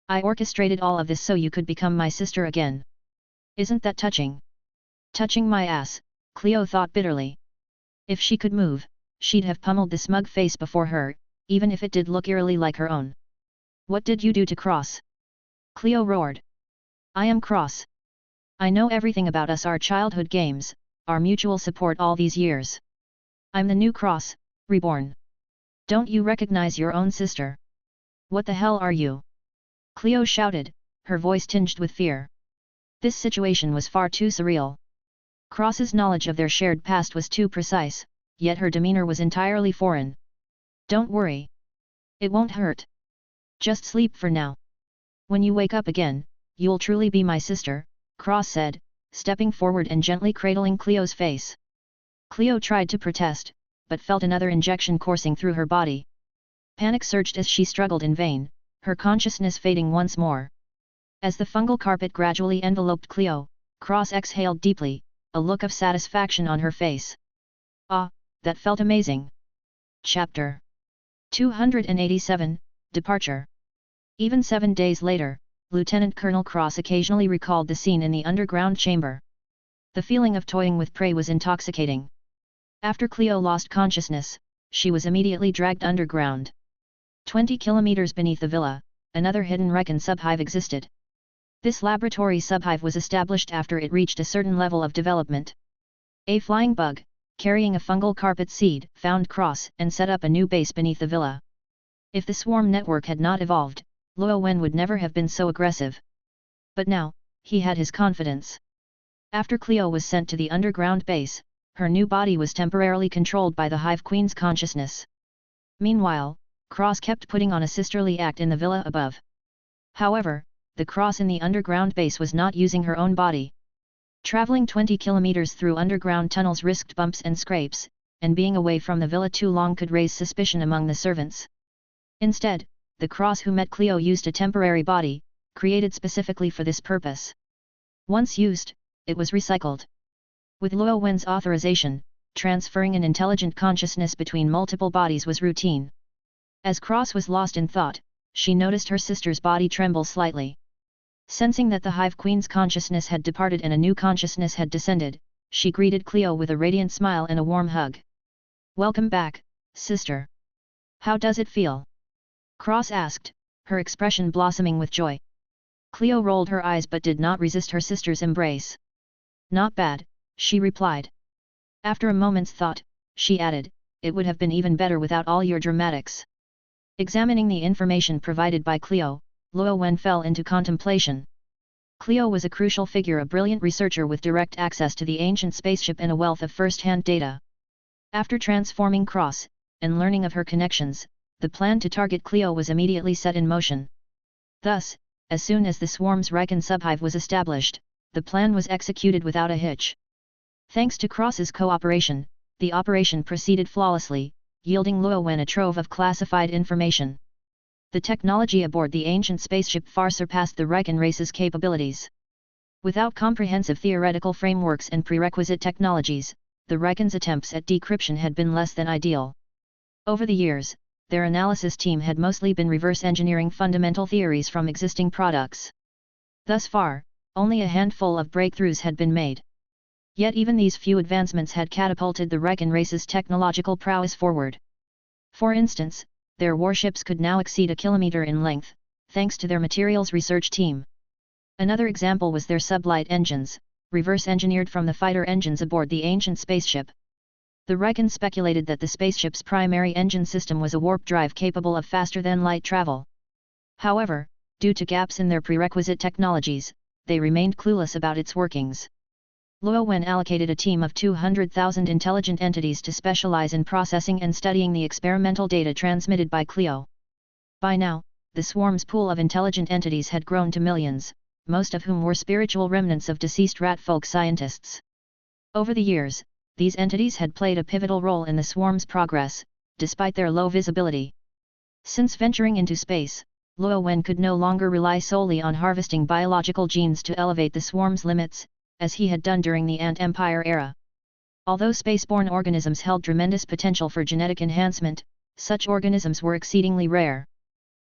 I orchestrated all of this so you could become my sister again. Isn't that touching?" Touching my ass, Cleo thought bitterly. If she could move, she'd have pummeled the smug face before her, even if it did look eerily like her own. "What did you do to Cross?" Cleo roared. "I am Cross. I know everything about us, our childhood games, our mutual support all these years. I'm the new Cross, reborn. Don't you recognize your own sister?" "What the hell are you?" Cleo shouted, her voice tinged with fear. This situation was far too surreal. Cross's knowledge of their shared past was too precise, yet her demeanor was entirely foreign. "Don't worry. It won't hurt. Just sleep for now. When you wake up again, you'll truly be my sister," Cross said, stepping forward and gently cradling Cleo's face. Cleo tried to protest, but felt another injection coursing through her body. Panic surged as she struggled in vain, her consciousness fading once more. As the fungal carpet gradually enveloped Cleo, Cross exhaled deeply, a look of satisfaction on her face. "Ah, that felt amazing." Chapter 287, Departure. Even 7 days later, Lieutenant Colonel Cross occasionally recalled the scene in the underground chamber. The feeling of toying with prey was intoxicating. After Cleo lost consciousness, she was immediately dragged underground. 20 kilometers beneath the villa, another hidden Recon subhive existed. This laboratory subhive was established after it reached a certain level of development. A flying bug, carrying a fungal carpet seed, found Cross and set up a new base beneath the villa. If the swarm network had not evolved, Luo Wen would never have been so aggressive. But now, he had his confidence. After Cleo was sent to the underground base, her new body was temporarily controlled by the Hive Queen's consciousness. Meanwhile, Cross kept putting on a sisterly act in the villa above. However, the Cross in the underground base was not using her own body. Traveling 20 kilometers through underground tunnels risked bumps and scrapes, and being away from the villa too long could raise suspicion among the servants. Instead, the Cross who met Cleo used a temporary body, created specifically for this purpose. Once used, it was recycled. With Luo Wen's authorization, transferring an intelligent consciousness between multiple bodies was routine. As Cross was lost in thought, she noticed her sister's body tremble slightly. Sensing that the Hive Queen's consciousness had departed and a new consciousness had descended, she greeted Cleo with a radiant smile and a warm hug. "Welcome back, sister. How does it feel?" Cross asked, her expression blossoming with joy. Cleo rolled her eyes but did not resist her sister's embrace. "Not bad," she replied. After a moment's thought, she added, "It would have been even better without all your dramatics." Examining the information provided by Cleo, Luo Wen fell into contemplation. Cleo was a crucial figure, a brilliant researcher with direct access to the ancient spaceship and a wealth of first-hand data. After transforming Cross, and learning of her connections, the plan to target Cleo was immediately set in motion. Thus, as soon as the swarm's Riken subhive was established, the plan was executed without a hitch. Thanks to Cross's cooperation, the operation proceeded flawlessly, yielding Luo Wen a trove of classified information. The technology aboard the ancient spaceship far surpassed the Riken race's capabilities. Without comprehensive theoretical frameworks and prerequisite technologies, the Recon's attempts at decryption had been less than ideal. Over the years, their analysis team had mostly been reverse engineering fundamental theories from existing products. Thus far, only a handful of breakthroughs had been made. Yet even these few advancements had catapulted the Recon race's technological prowess forward. For instance, their warships could now exceed a kilometer in length, thanks to their materials research team. Another example was their sublight engines, reverse engineered from the fighter engines aboard the ancient spaceship. The Recon speculated that the spaceship's primary engine system was a warp drive capable of faster-than-light travel. However, due to gaps in their prerequisite technologies, they remained clueless about its workings. Luo Wen allocated a team of 200,000 intelligent entities to specialize in processing and studying the experimental data transmitted by Clio. By now, the swarm's pool of intelligent entities had grown to millions, most of whom were spiritual remnants of deceased rat folk scientists. Over the years, these entities had played a pivotal role in the swarm's progress, despite their low visibility. Since venturing into space, Luo Wen could no longer rely solely on harvesting biological genes to elevate the swarm's limits, as he had done during the Ant Empire era. Although spaceborne organisms held tremendous potential for genetic enhancement, such organisms were exceedingly rare.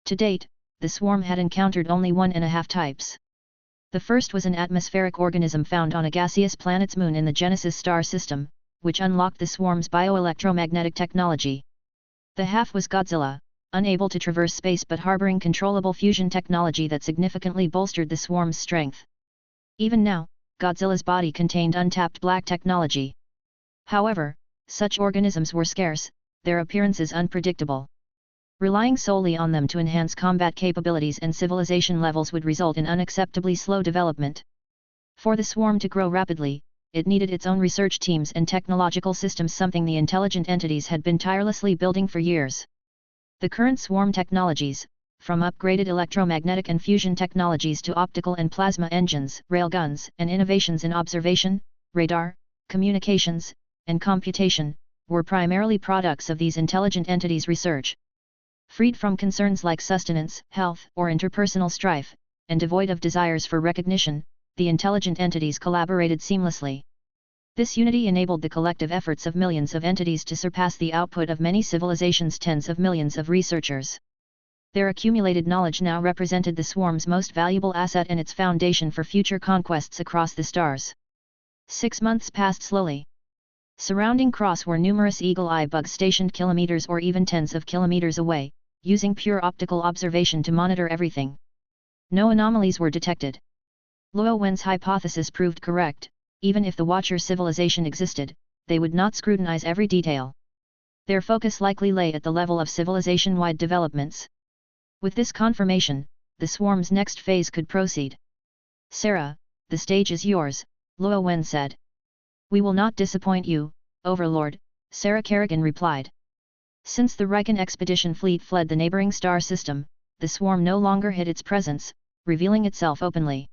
To date, the swarm had encountered only 1.5 types. The first was an atmospheric organism found on a gaseous planet's moon in the Genesis star system, which unlocked the swarm's bioelectromagnetic technology. The half was Godzilla, unable to traverse space but harboring controllable fusion technology that significantly bolstered the swarm's strength. Even now, Godzilla's body contained untapped black technology. However, such organisms were scarce, their appearances unpredictable. Relying solely on them to enhance combat capabilities and civilization levels would result in unacceptably slow development. For the swarm to grow rapidly, it needed its own research teams and technological systems, something the intelligent entities had been tirelessly building for years. The current swarm technologies, from upgraded electromagnetic and fusion technologies to optical and plasma engines, railguns, and innovations in observation, radar, communications, and computation, were primarily products of these intelligent entities' research. Freed from concerns like sustenance, health, or interpersonal strife, and devoid of desires for recognition, the intelligent entities collaborated seamlessly. This unity enabled the collective efforts of millions of entities to surpass the output of many civilizations' tens of millions of researchers. Their accumulated knowledge now represented the swarm's most valuable asset and its foundation for future conquests across the stars. 6 months passed slowly. Surrounding Cross were numerous eagle-eye bugs stationed kilometers or even tens of kilometers away, using pure optical observation to monitor everything. No anomalies were detected. Luo Wen's hypothesis proved correct. Even if the Watcher civilization existed, they would not scrutinize every detail. Their focus likely lay at the level of civilization-wide developments. With this confirmation, the swarm's next phase could proceed. "Sarah, the stage is yours," Luo Wen said. "We will not disappoint you, Overlord," Sarah Kerrigan replied. Since the Riken expedition fleet fled the neighboring star system, the swarm no longer hid its presence, revealing itself openly.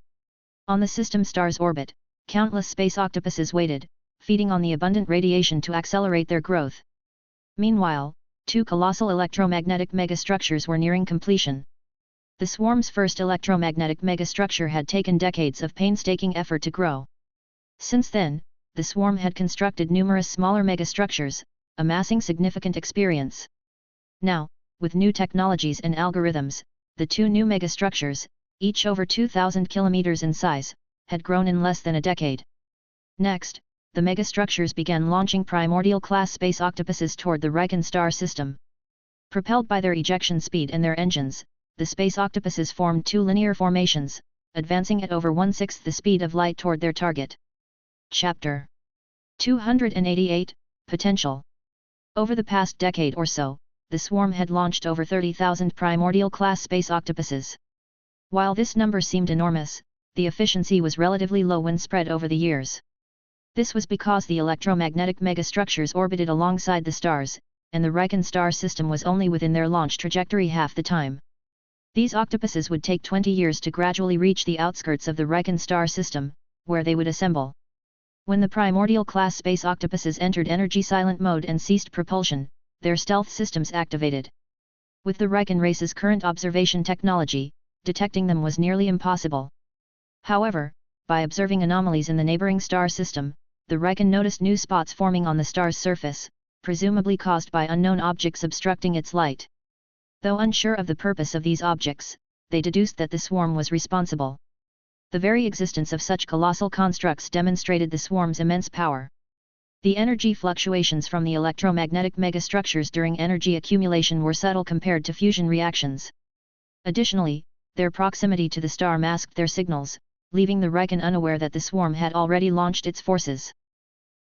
On the system star's orbit, countless space octopuses waited, feeding on the abundant radiation to accelerate their growth. Meanwhile, 2 colossal electromagnetic megastructures were nearing completion. The swarm's first electromagnetic megastructure had taken decades of painstaking effort to grow. Since then, the swarm had constructed numerous smaller megastructures, amassing significant experience. Now, with new technologies and algorithms, the 2 new megastructures, each over 2,000 kilometers in size, had grown in less than a decade. Next, the megastructures began launching primordial-class space octopuses toward the Riken star system. Propelled by their ejection speed and their engines, the space octopuses formed 2 linear formations, advancing at over 1/6 the speed of light toward their target. Chapter 288, Potential. Over the past decade or so, the swarm had launched over 30,000 primordial-class space octopuses. While this number seemed enormous, the efficiency was relatively low when spread over the years. This was because the electromagnetic megastructures orbited alongside the stars, and the Riken star system was only within their launch trajectory half the time. These octopuses would take 20 years to gradually reach the outskirts of the Riken star system, where they would assemble. When the primordial-class space octopuses entered energy-silent mode and ceased propulsion, their stealth systems activated. With the Riken race's current observation technology, detecting them was nearly impossible. However, by observing anomalies in the neighboring star system, the Wrekin noticed new spots forming on the star's surface, presumably caused by unknown objects obstructing its light. Though unsure of the purpose of these objects, they deduced that the swarm was responsible. The very existence of such colossal constructs demonstrated the swarm's immense power. The energy fluctuations from the electromagnetic megastructures during energy accumulation were subtle compared to fusion reactions. Additionally, their proximity to the star masked their signals, leaving the Wrekin unaware that the swarm had already launched its forces.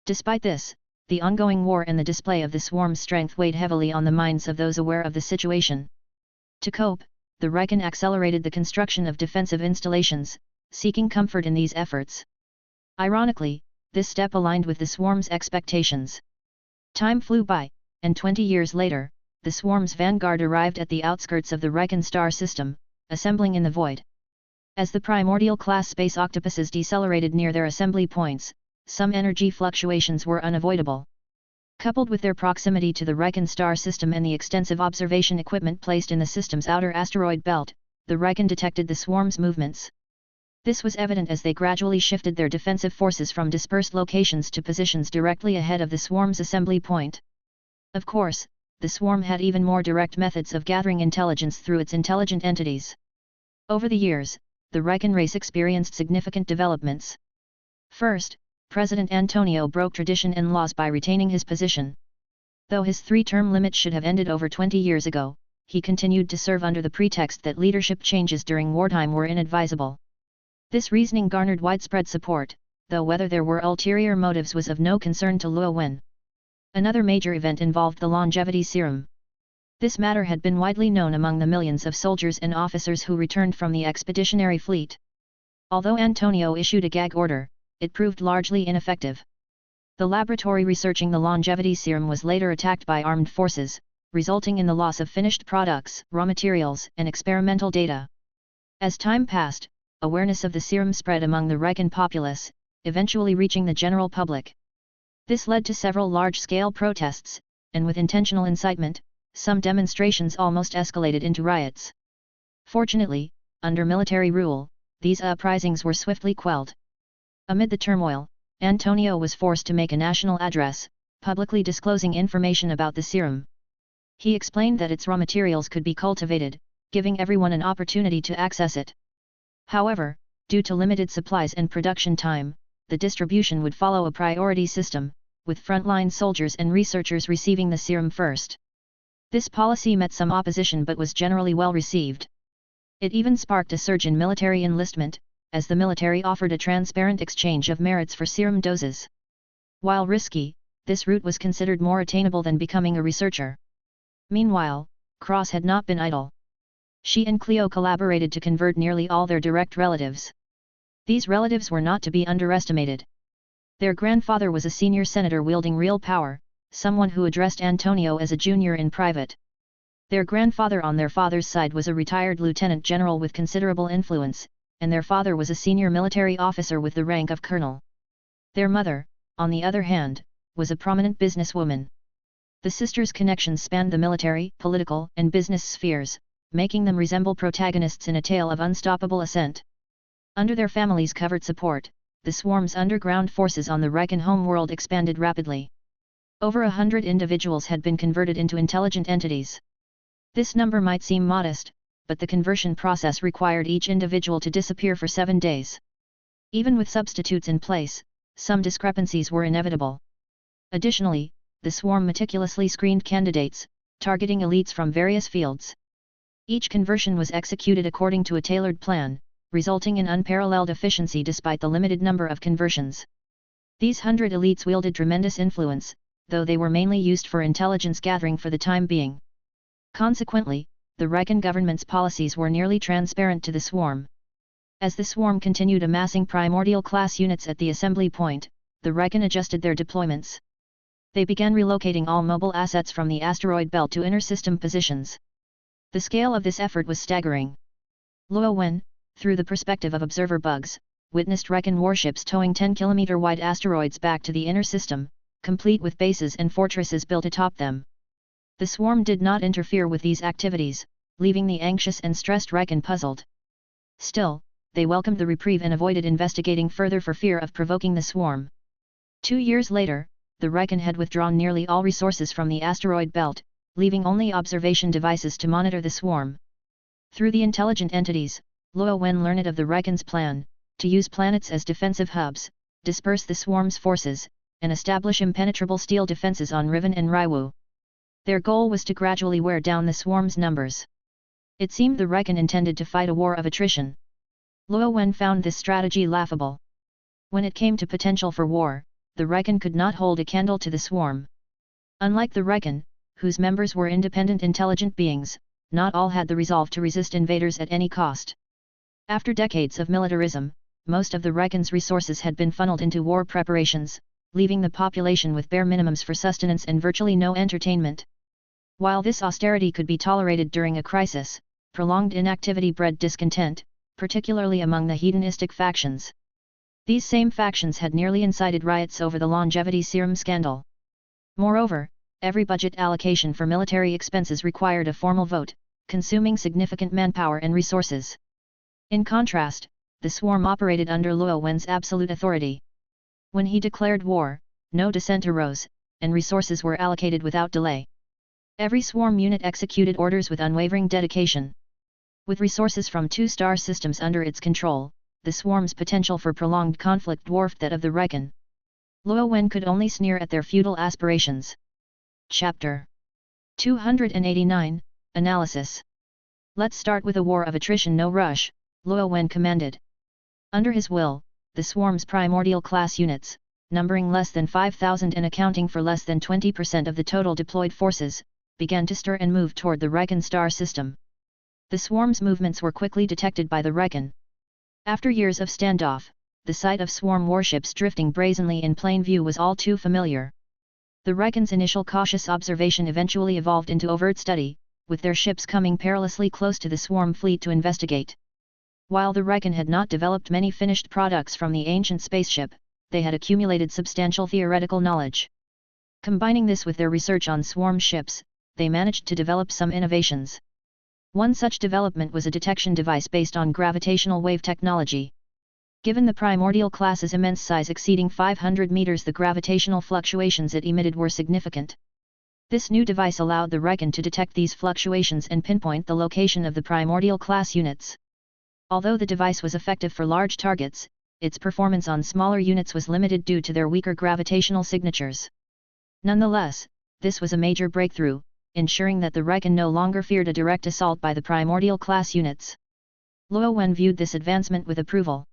Despite this, the ongoing war and the display of the swarm's strength weighed heavily on the minds of those aware of the situation. To cope, the Wrekin accelerated the construction of defensive installations, seeking comfort in these efforts. Ironically, this step aligned with the swarm's expectations. Time flew by, and 20 years later, the swarm's vanguard arrived at the outskirts of the Wrekin star system, assembling in the void. As the primordial-class space octopuses decelerated near their assembly points, some energy fluctuations were unavoidable. Coupled with their proximity to the Wrekin star system and the extensive observation equipment placed in the system's outer asteroid belt, the Wrekin detected the swarm's movements. This was evident as they gradually shifted their defensive forces from dispersed locations to positions directly ahead of the swarm's assembly point. Of course, the swarm had even more direct methods of gathering intelligence through its intelligent entities. Over the years, the Wrekin race experienced significant developments. First, President Antonio broke tradition and laws by retaining his position. Though his 3-term limit should have ended over 20 years ago, he continued to serve under the pretext that leadership changes during wartime were inadvisable. This reasoning garnered widespread support, though whether there were ulterior motives was of no concern to Luo Wen. Another major event involved the longevity serum. This matter had been widely known among the millions of soldiers and officers who returned from the expeditionary fleet. Although Antonio issued a gag order, it proved largely ineffective. The laboratory researching the longevity serum was later attacked by armed forces, resulting in the loss of finished products, raw materials, and experimental data. As time passed, awareness of the serum spread among the Wrekin populace, eventually reaching the general public. This led to several large-scale protests, and with intentional incitement, some demonstrations almost escalated into riots. Fortunately, under military rule, these uprisings were swiftly quelled. Amid the turmoil, Antonio was forced to make a national address, publicly disclosing information about the serum. He explained that its raw materials could be cultivated, giving everyone an opportunity to access it. However, due to limited supplies and production time, the distribution would follow a priority system, with frontline soldiers and researchers receiving the serum first. This policy met some opposition but was generally well received. It even sparked a surge in military enlistment, as the military offered a transparent exchange of merits for serum doses. While risky, this route was considered more attainable than becoming a researcher. Meanwhile, Cross had not been idle. She and Cleo collaborated to convert nearly all their direct relatives. These relatives were not to be underestimated. Their grandfather was a senior senator wielding real power, someone who addressed Antonio as a junior in private. Their grandfather on their father's side was a retired lieutenant general with considerable influence, and their father was a senior military officer with the rank of colonel. Their mother, on the other hand, was a prominent businesswoman. The sisters' connections spanned the military, political, and business spheres, making them resemble protagonists in a tale of unstoppable ascent. Under their families' covert support, the swarm's underground forces on the Wrekin homeworld expanded rapidly. Over 100 individuals had been converted into intelligent entities. This number might seem modest, but the conversion process required each individual to disappear for 7 days. Even with substitutes in place, some discrepancies were inevitable. Additionally, the swarm meticulously screened candidates, targeting elites from various fields. Each conversion was executed according to a tailored plan, resulting in unparalleled efficiency despite the limited number of conversions. These 100 elites wielded tremendous influence, though they were mainly used for intelligence gathering for the time being. Consequently, the Wrekin government's policies were nearly transparent to the swarm. As the swarm continued amassing primordial class units at the assembly point, the Wrekin adjusted their deployments. They began relocating all mobile assets from the asteroid belt to inner system positions. The scale of this effort was staggering. Luo Wen, through the perspective of observer bugs, witnessed Wrekin warships towing 10-kilometer-wide asteroids back to the inner system, complete with bases and fortresses built atop them. The swarm did not interfere with these activities, leaving the anxious and stressed Wrekin puzzled. Still, they welcomed the reprieve and avoided investigating further for fear of provoking the swarm. 2 years later, the Recon had withdrawn nearly all resources from the asteroid belt, leaving only observation devices to monitor the swarm. Through the intelligent entities, Luo Wen learned of the Recon's plan, to use planets as defensive hubs, disperse the swarm's forces, and establish impenetrable steel defenses on Riven and Raiwu. Their goal was to gradually wear down the swarm's numbers. It seemed the Recon intended to fight a war of attrition. Luo Wen found this strategy laughable. When it came to potential for war, the Recon could not hold a candle to the swarm. Unlike the Recon, whose members were independent intelligent beings, not all had the resolve to resist invaders at any cost. After decades of militarism, most of the Recon's resources had been funneled into war preparations, leaving the population with bare minimums for sustenance and virtually no entertainment. While this austerity could be tolerated during a crisis, prolonged inactivity bred discontent, particularly among the hedonistic factions. These same factions had nearly incited riots over the longevity serum scandal. Moreover, every budget allocation for military expenses required a formal vote, consuming significant manpower and resources. In contrast, the swarm operated under Luo Wen's absolute authority. When he declared war, no dissent arose, and resources were allocated without delay. Every swarm unit executed orders with unwavering dedication. With resources from 2 star systems under its control, the swarm's potential for prolonged conflict dwarfed that of the Recon. Luo Wen could only sneer at their futile aspirations. Chapter 289, Analysis. Let's start with a war of attrition, no rush, Luo Wen commanded. Under his will, the swarm's primordial class units, numbering less than 5,000 and accounting for less than 20% of the total deployed forces, began to stir and move toward the Recon star system. The swarm's movements were quickly detected by the Recon. After years of standoff, the sight of swarm warships drifting brazenly in plain view was all too familiar. The Recon's initial cautious observation eventually evolved into overt study, with their ships coming perilously close to the swarm fleet to investigate. While the Recon had not developed many finished products from the ancient spaceship, they had accumulated substantial theoretical knowledge. Combining this with their research on swarm ships, they managed to develop some innovations. One such development was a detection device based on gravitational wave technology. Given the primordial class's immense size exceeding 500 meters, the gravitational fluctuations it emitted were significant. This new device allowed the Recon to detect these fluctuations and pinpoint the location of the primordial class units. Although the device was effective for large targets, its performance on smaller units was limited due to their weaker gravitational signatures. Nonetheless, this was a major breakthrough, ensuring that the Recon no longer feared a direct assault by the primordial class units. Luo Wen viewed this advancement with approval.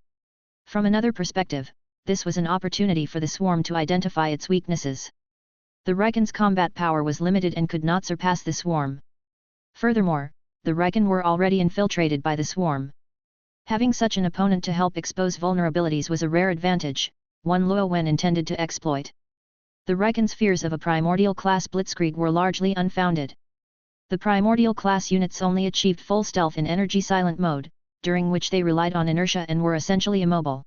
From another perspective, this was an opportunity for the swarm to identify its weaknesses. The Recon's combat power was limited and could not surpass the swarm. Furthermore, the Recon were already infiltrated by the swarm. Having such an opponent to help expose vulnerabilities was a rare advantage, one Luo Wen intended to exploit. The Recon's fears of a primordial class blitzkrieg were largely unfounded. The primordial class units only achieved full stealth in energy silent mode, during which they relied on inertia and were essentially immobile.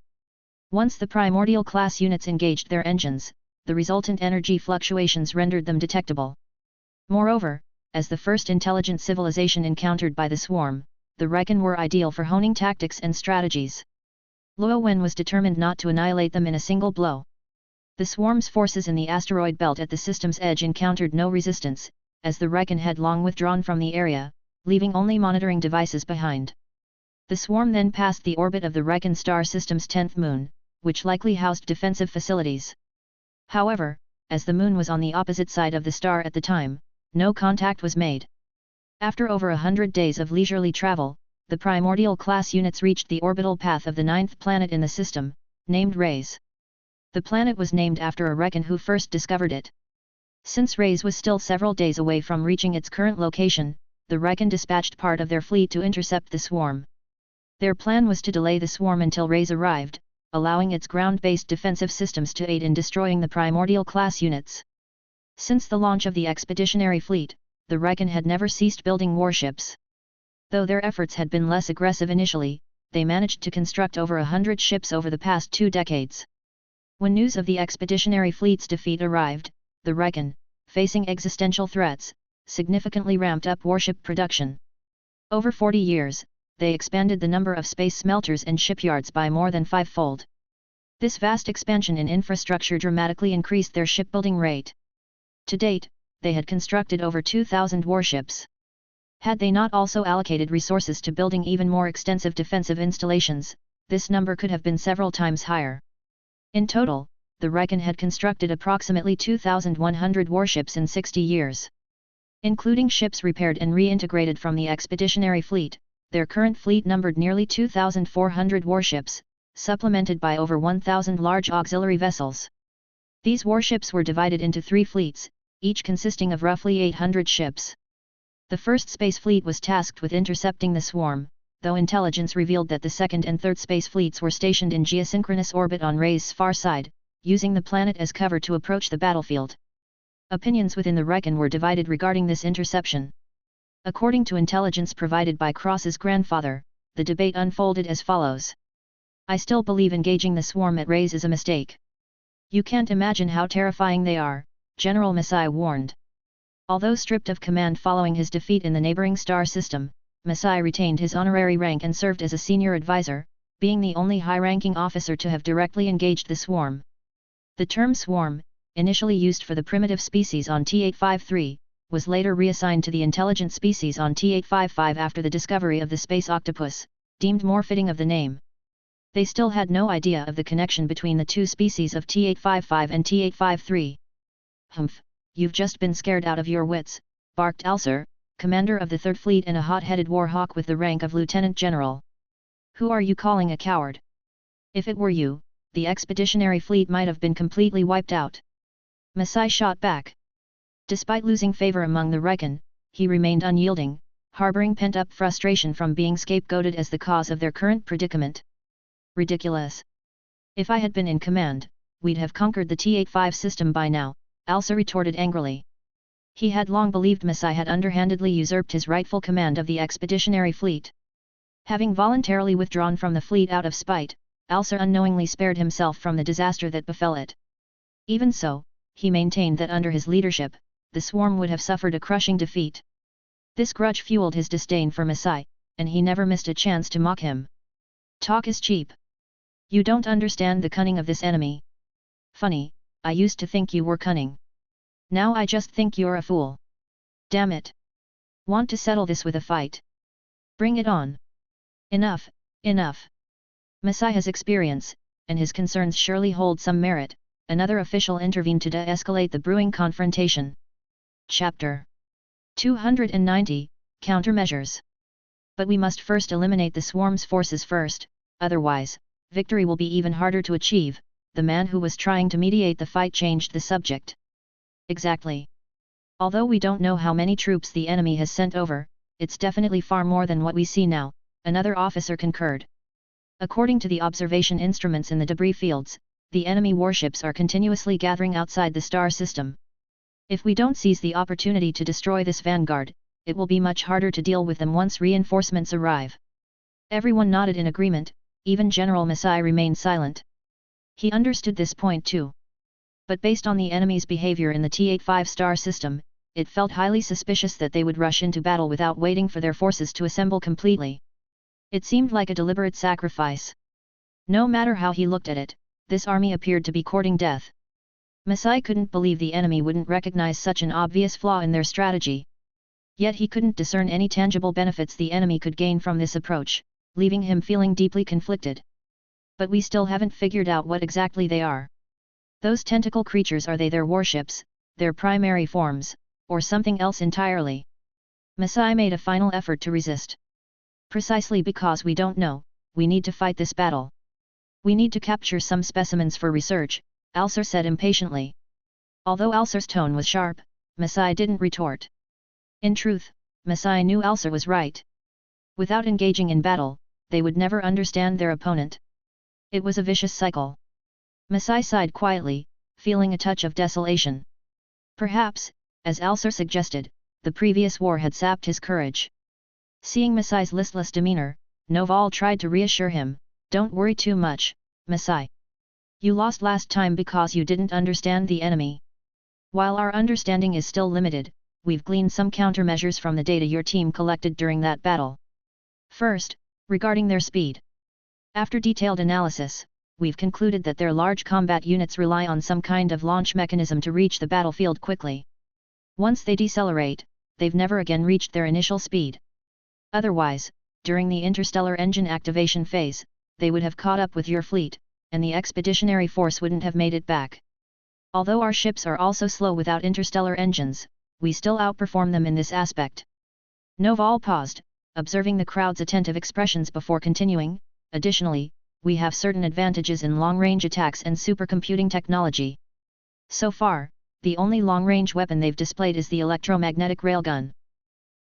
Once the primordial class units engaged their engines, the resultant energy fluctuations rendered them detectable. Moreover, as the first intelligent civilization encountered by the swarm, the Recon were ideal for honing tactics and strategies. Luo Wen was determined not to annihilate them in a single blow. The swarm's forces in the asteroid belt at the system's edge encountered no resistance, as the Recon had long withdrawn from the area, leaving only monitoring devices behind. The swarm then passed the orbit of the Recon star system's 10th moon, which likely housed defensive facilities. However, as the moon was on the opposite side of the star at the time, no contact was made. After over 100 days of leisurely travel, the primordial class units reached the orbital path of the 9th planet in the system, named Ray's. The planet was named after a Recon who first discovered it. Since Ray's was still several days away from reaching its current location, the Recon dispatched part of their fleet to intercept the swarm. Their plan was to delay the swarm until Ray's arrived, allowing its ground-based defensive systems to aid in destroying the primordial class units. Since the launch of the expeditionary fleet, the Recon had never ceased building warships. Though their efforts had been less aggressive initially, they managed to construct over 100 ships over the past 2 decades. When news of the expeditionary fleet's defeat arrived, the Recon, facing existential threats, significantly ramped up warship production. Over 40 years, they expanded the number of space smelters and shipyards by more than 5-fold. This vast expansion in infrastructure dramatically increased their shipbuilding rate. To date, they had constructed over 2,000 warships. Had they not also allocated resources to building even more extensive defensive installations, this number could have been several times higher. In total, the Reich had constructed approximately 2,100 warships in 60 years. Including ships repaired and reintegrated from the expeditionary fleet, their current fleet numbered nearly 2,400 warships, supplemented by over 1,000 large auxiliary vessels. These warships were divided into 3 fleets, each consisting of roughly 800 ships. The first space fleet was tasked with intercepting the swarm, though intelligence revealed that the second and third space fleets were stationed in geosynchronous orbit on Ray's far side, using the planet as cover to approach the battlefield. Opinions within the Reich were divided regarding this interception. According to intelligence provided by Cross's grandfather, the debate unfolded as follows. I still believe engaging the swarm at Ray's is a mistake. You can't imagine how terrifying they are, General Masai warned. Although stripped of command following his defeat in the neighboring star system, Masai retained his honorary rank and served as a senior advisor, being the only high-ranking officer to have directly engaged the swarm. The term swarm, initially used for the primitive species on T-853, was later reassigned to the intelligent species on T-855 after the discovery of the space octopus, deemed more fitting of the name. They still had no idea of the connection between the two species of T-855 and T-853. Humph, you've just been scared out of your wits, barked Alcer, commander of the Third Fleet and a hot-headed warhawk with the rank of lieutenant general. Who are you calling a coward? If it were you, the expeditionary fleet might have been completely wiped out. Masai shot back. Despite losing favor among the Reichen, he remained unyielding, harboring pent-up frustration from being scapegoated as the cause of their current predicament. Ridiculous. If I had been in command, we'd have conquered the T-85 system by now, Alcer retorted angrily. He had long believed Masai had underhandedly usurped his rightful command of the expeditionary fleet. Having voluntarily withdrawn from the fleet out of spite, Alcer unknowingly spared himself from the disaster that befell it. Even so, he maintained that under his leadership, the swarm would have suffered a crushing defeat. This grudge fueled his disdain for Masai, and he never missed a chance to mock him. Talk is cheap. You don't understand the cunning of this enemy. Funny, I used to think you were cunning. Now I just think you're a fool. Damn it. Want to settle this with a fight? Bring it on. Enough, enough. Masai has experience, and his concerns surely hold some merit. Another official intervened to de-escalate the brewing confrontation. Chapter 290, Countermeasures. But we must first eliminate the swarm's forces first, otherwise, victory will be even harder to achieve. The man who was trying to mediate the fight changed the subject. Exactly. Although we don't know how many troops the enemy has sent over, it's definitely far more than what we see now, another officer concurred. According to the observation instruments in the debris fields, the enemy warships are continuously gathering outside the star system. If we don't seize the opportunity to destroy this vanguard, it will be much harder to deal with them once reinforcements arrive. Everyone nodded in agreement, even General Masai remained silent. He understood this point too. But based on the enemy's behavior in the T-85 star system, it felt highly suspicious that they would rush into battle without waiting for their forces to assemble completely. It seemed like a deliberate sacrifice. No matter how he looked at it, this army appeared to be courting death. Masai couldn't believe the enemy wouldn't recognize such an obvious flaw in their strategy. Yet he couldn't discern any tangible benefits the enemy could gain from this approach, leaving him feeling deeply conflicted. But we still haven't figured out what exactly they are. Those tentacle creatures, are they their warships, their primary forms, or something else entirely? Masai made a final effort to resist. Precisely because we don't know, we need to fight this battle. We need to capture some specimens for research, Alcer said impatiently. Although Alcer's tone was sharp, Masai didn't retort. In truth, Masai knew Alcer was right. Without engaging in battle, they would never understand their opponent. It was a vicious cycle. Masai sighed quietly, feeling a touch of desolation. Perhaps, as Alcer suggested, the previous war had sapped his courage. Seeing Masai's listless demeanor, Noval tried to reassure him, "Don't worry too much, Masai. You lost last time because you didn't understand the enemy. While our understanding is still limited, we've gleaned some countermeasures from the data your team collected during that battle. First, regarding their speed. After detailed analysis, we've concluded that their large combat units rely on some kind of launch mechanism to reach the battlefield quickly. Once they decelerate, they've never again reached their initial speed. Otherwise, during the interstellar engine activation phase, they would have caught up with your fleet, and the expeditionary force wouldn't have made it back. Although our ships are also slow without interstellar engines, we still outperform them in this aspect. Noval paused, observing the crowd's attentive expressions before continuing. Additionally, we have certain advantages in long-range attacks and supercomputing technology. So far, the only long-range weapon they've displayed is the electromagnetic railgun.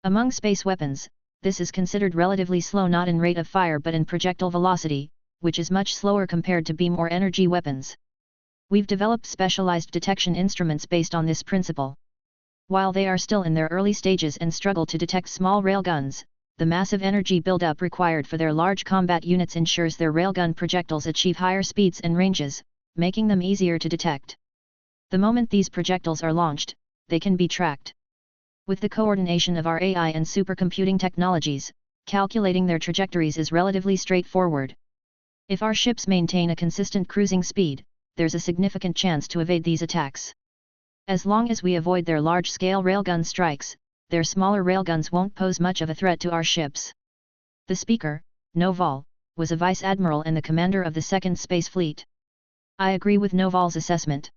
Among space weapons, this is considered relatively slow not in rate of fire but in projectile velocity, which is much slower compared to beam or energy weapons. We've developed specialized detection instruments based on this principle. While they are still in their early stages and struggle to detect small railguns, the massive energy buildup required for their large combat units ensures their railgun projectiles achieve higher speeds and ranges, making them easier to detect. The moment these projectiles are launched, they can be tracked. With the coordination of our AI and supercomputing technologies, calculating their trajectories is relatively straightforward. If our ships maintain a consistent cruising speed, there's a significant chance to evade these attacks. As long as we avoid their large-scale railgun strikes, their smaller railguns won't pose much of a threat to our ships. The speaker, Noval, was a vice admiral and the commander of the 2nd Space Fleet. I agree with Noval's assessment.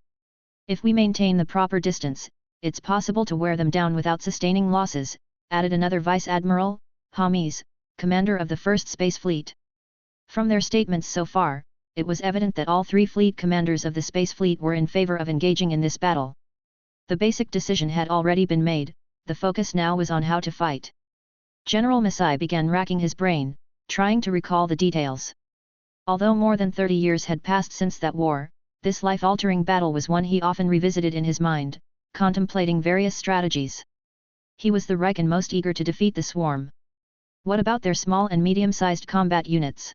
If we maintain the proper distance, it's possible to wear them down without sustaining losses, added another vice admiral, Hamis, commander of the 1st Space Fleet. From their statements so far, it was evident that all 3 fleet commanders of the Space Fleet were in favor of engaging in this battle. The basic decision had already been made, the focus now was on how to fight. General Masai began racking his brain, trying to recall the details. Although more than 30 years had passed since that war, this life-altering battle was one he often revisited in his mind, contemplating various strategies. He was the Riken most eager to defeat the swarm. What about their small and medium-sized combat units?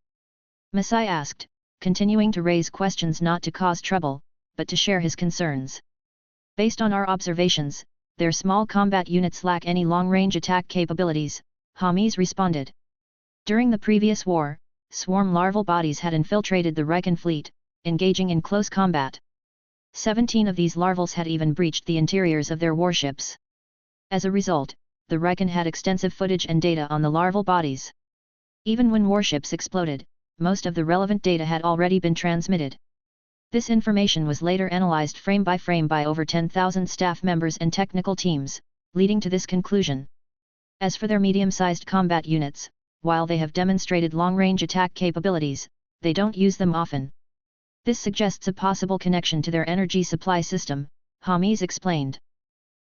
Masai asked, continuing to raise questions not to cause trouble, but to share his concerns. Based on our observations, their small combat units lack any long-range attack capabilities, Hamis responded. During the previous war, swarm larval bodies had infiltrated the Riken fleet, engaging in close combat. 17 of these larvals had even breached the interiors of their warships. As a result, the Riken had extensive footage and data on the larval bodies. Even when warships exploded, most of the relevant data had already been transmitted. This information was later analyzed frame by over 10,000 staff members and technical teams, leading to this conclusion. As for their medium-sized combat units, while they have demonstrated long-range attack capabilities, they don't use them often. This suggests a possible connection to their energy supply system, Hamis explained.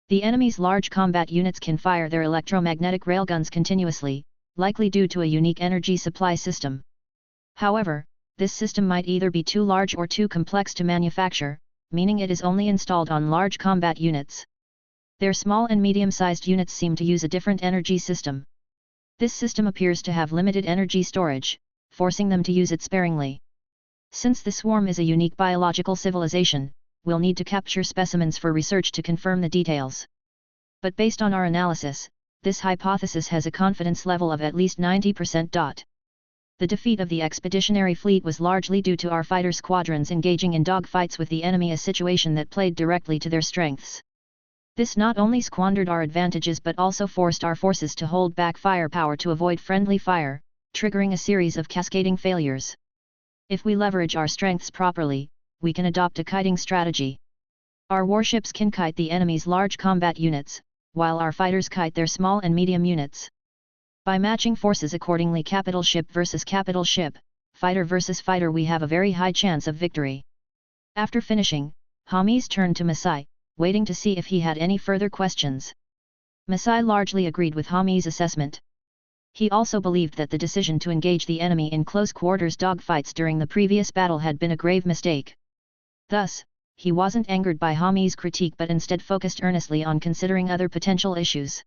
The enemy's large combat units can fire their electromagnetic railguns continuously, likely due to a unique energy supply system. However, this system might either be too large or too complex to manufacture, meaning it is only installed on large combat units. Their small and medium-sized units seem to use a different energy system. This system appears to have limited energy storage, forcing them to use it sparingly. Since the swarm is a unique biological civilization, we'll need to capture specimens for research to confirm the details. But based on our analysis, this hypothesis has a confidence level of at least 90%. The defeat of the expeditionary fleet was largely due to our fighter squadrons engaging in dogfights with the enemy, a situation that played directly to their strengths. This not only squandered our advantages but also forced our forces to hold back firepower to avoid friendly fire, triggering a series of cascading failures. If we leverage our strengths properly, we can adopt a kiting strategy. Our warships can kite the enemy's large combat units, while our fighters kite their small and medium units. By matching forces accordingly, capital ship versus capital ship, fighter versus fighter, we have a very high chance of victory. After finishing, Hamis turned to Masai, waiting to see if he had any further questions. Masai largely agreed with Hamis' assessment. He also believed that the decision to engage the enemy in close quarters dogfights during the previous battle had been a grave mistake. Thus, he wasn't angered by Hamis' critique but instead focused earnestly on considering other potential issues.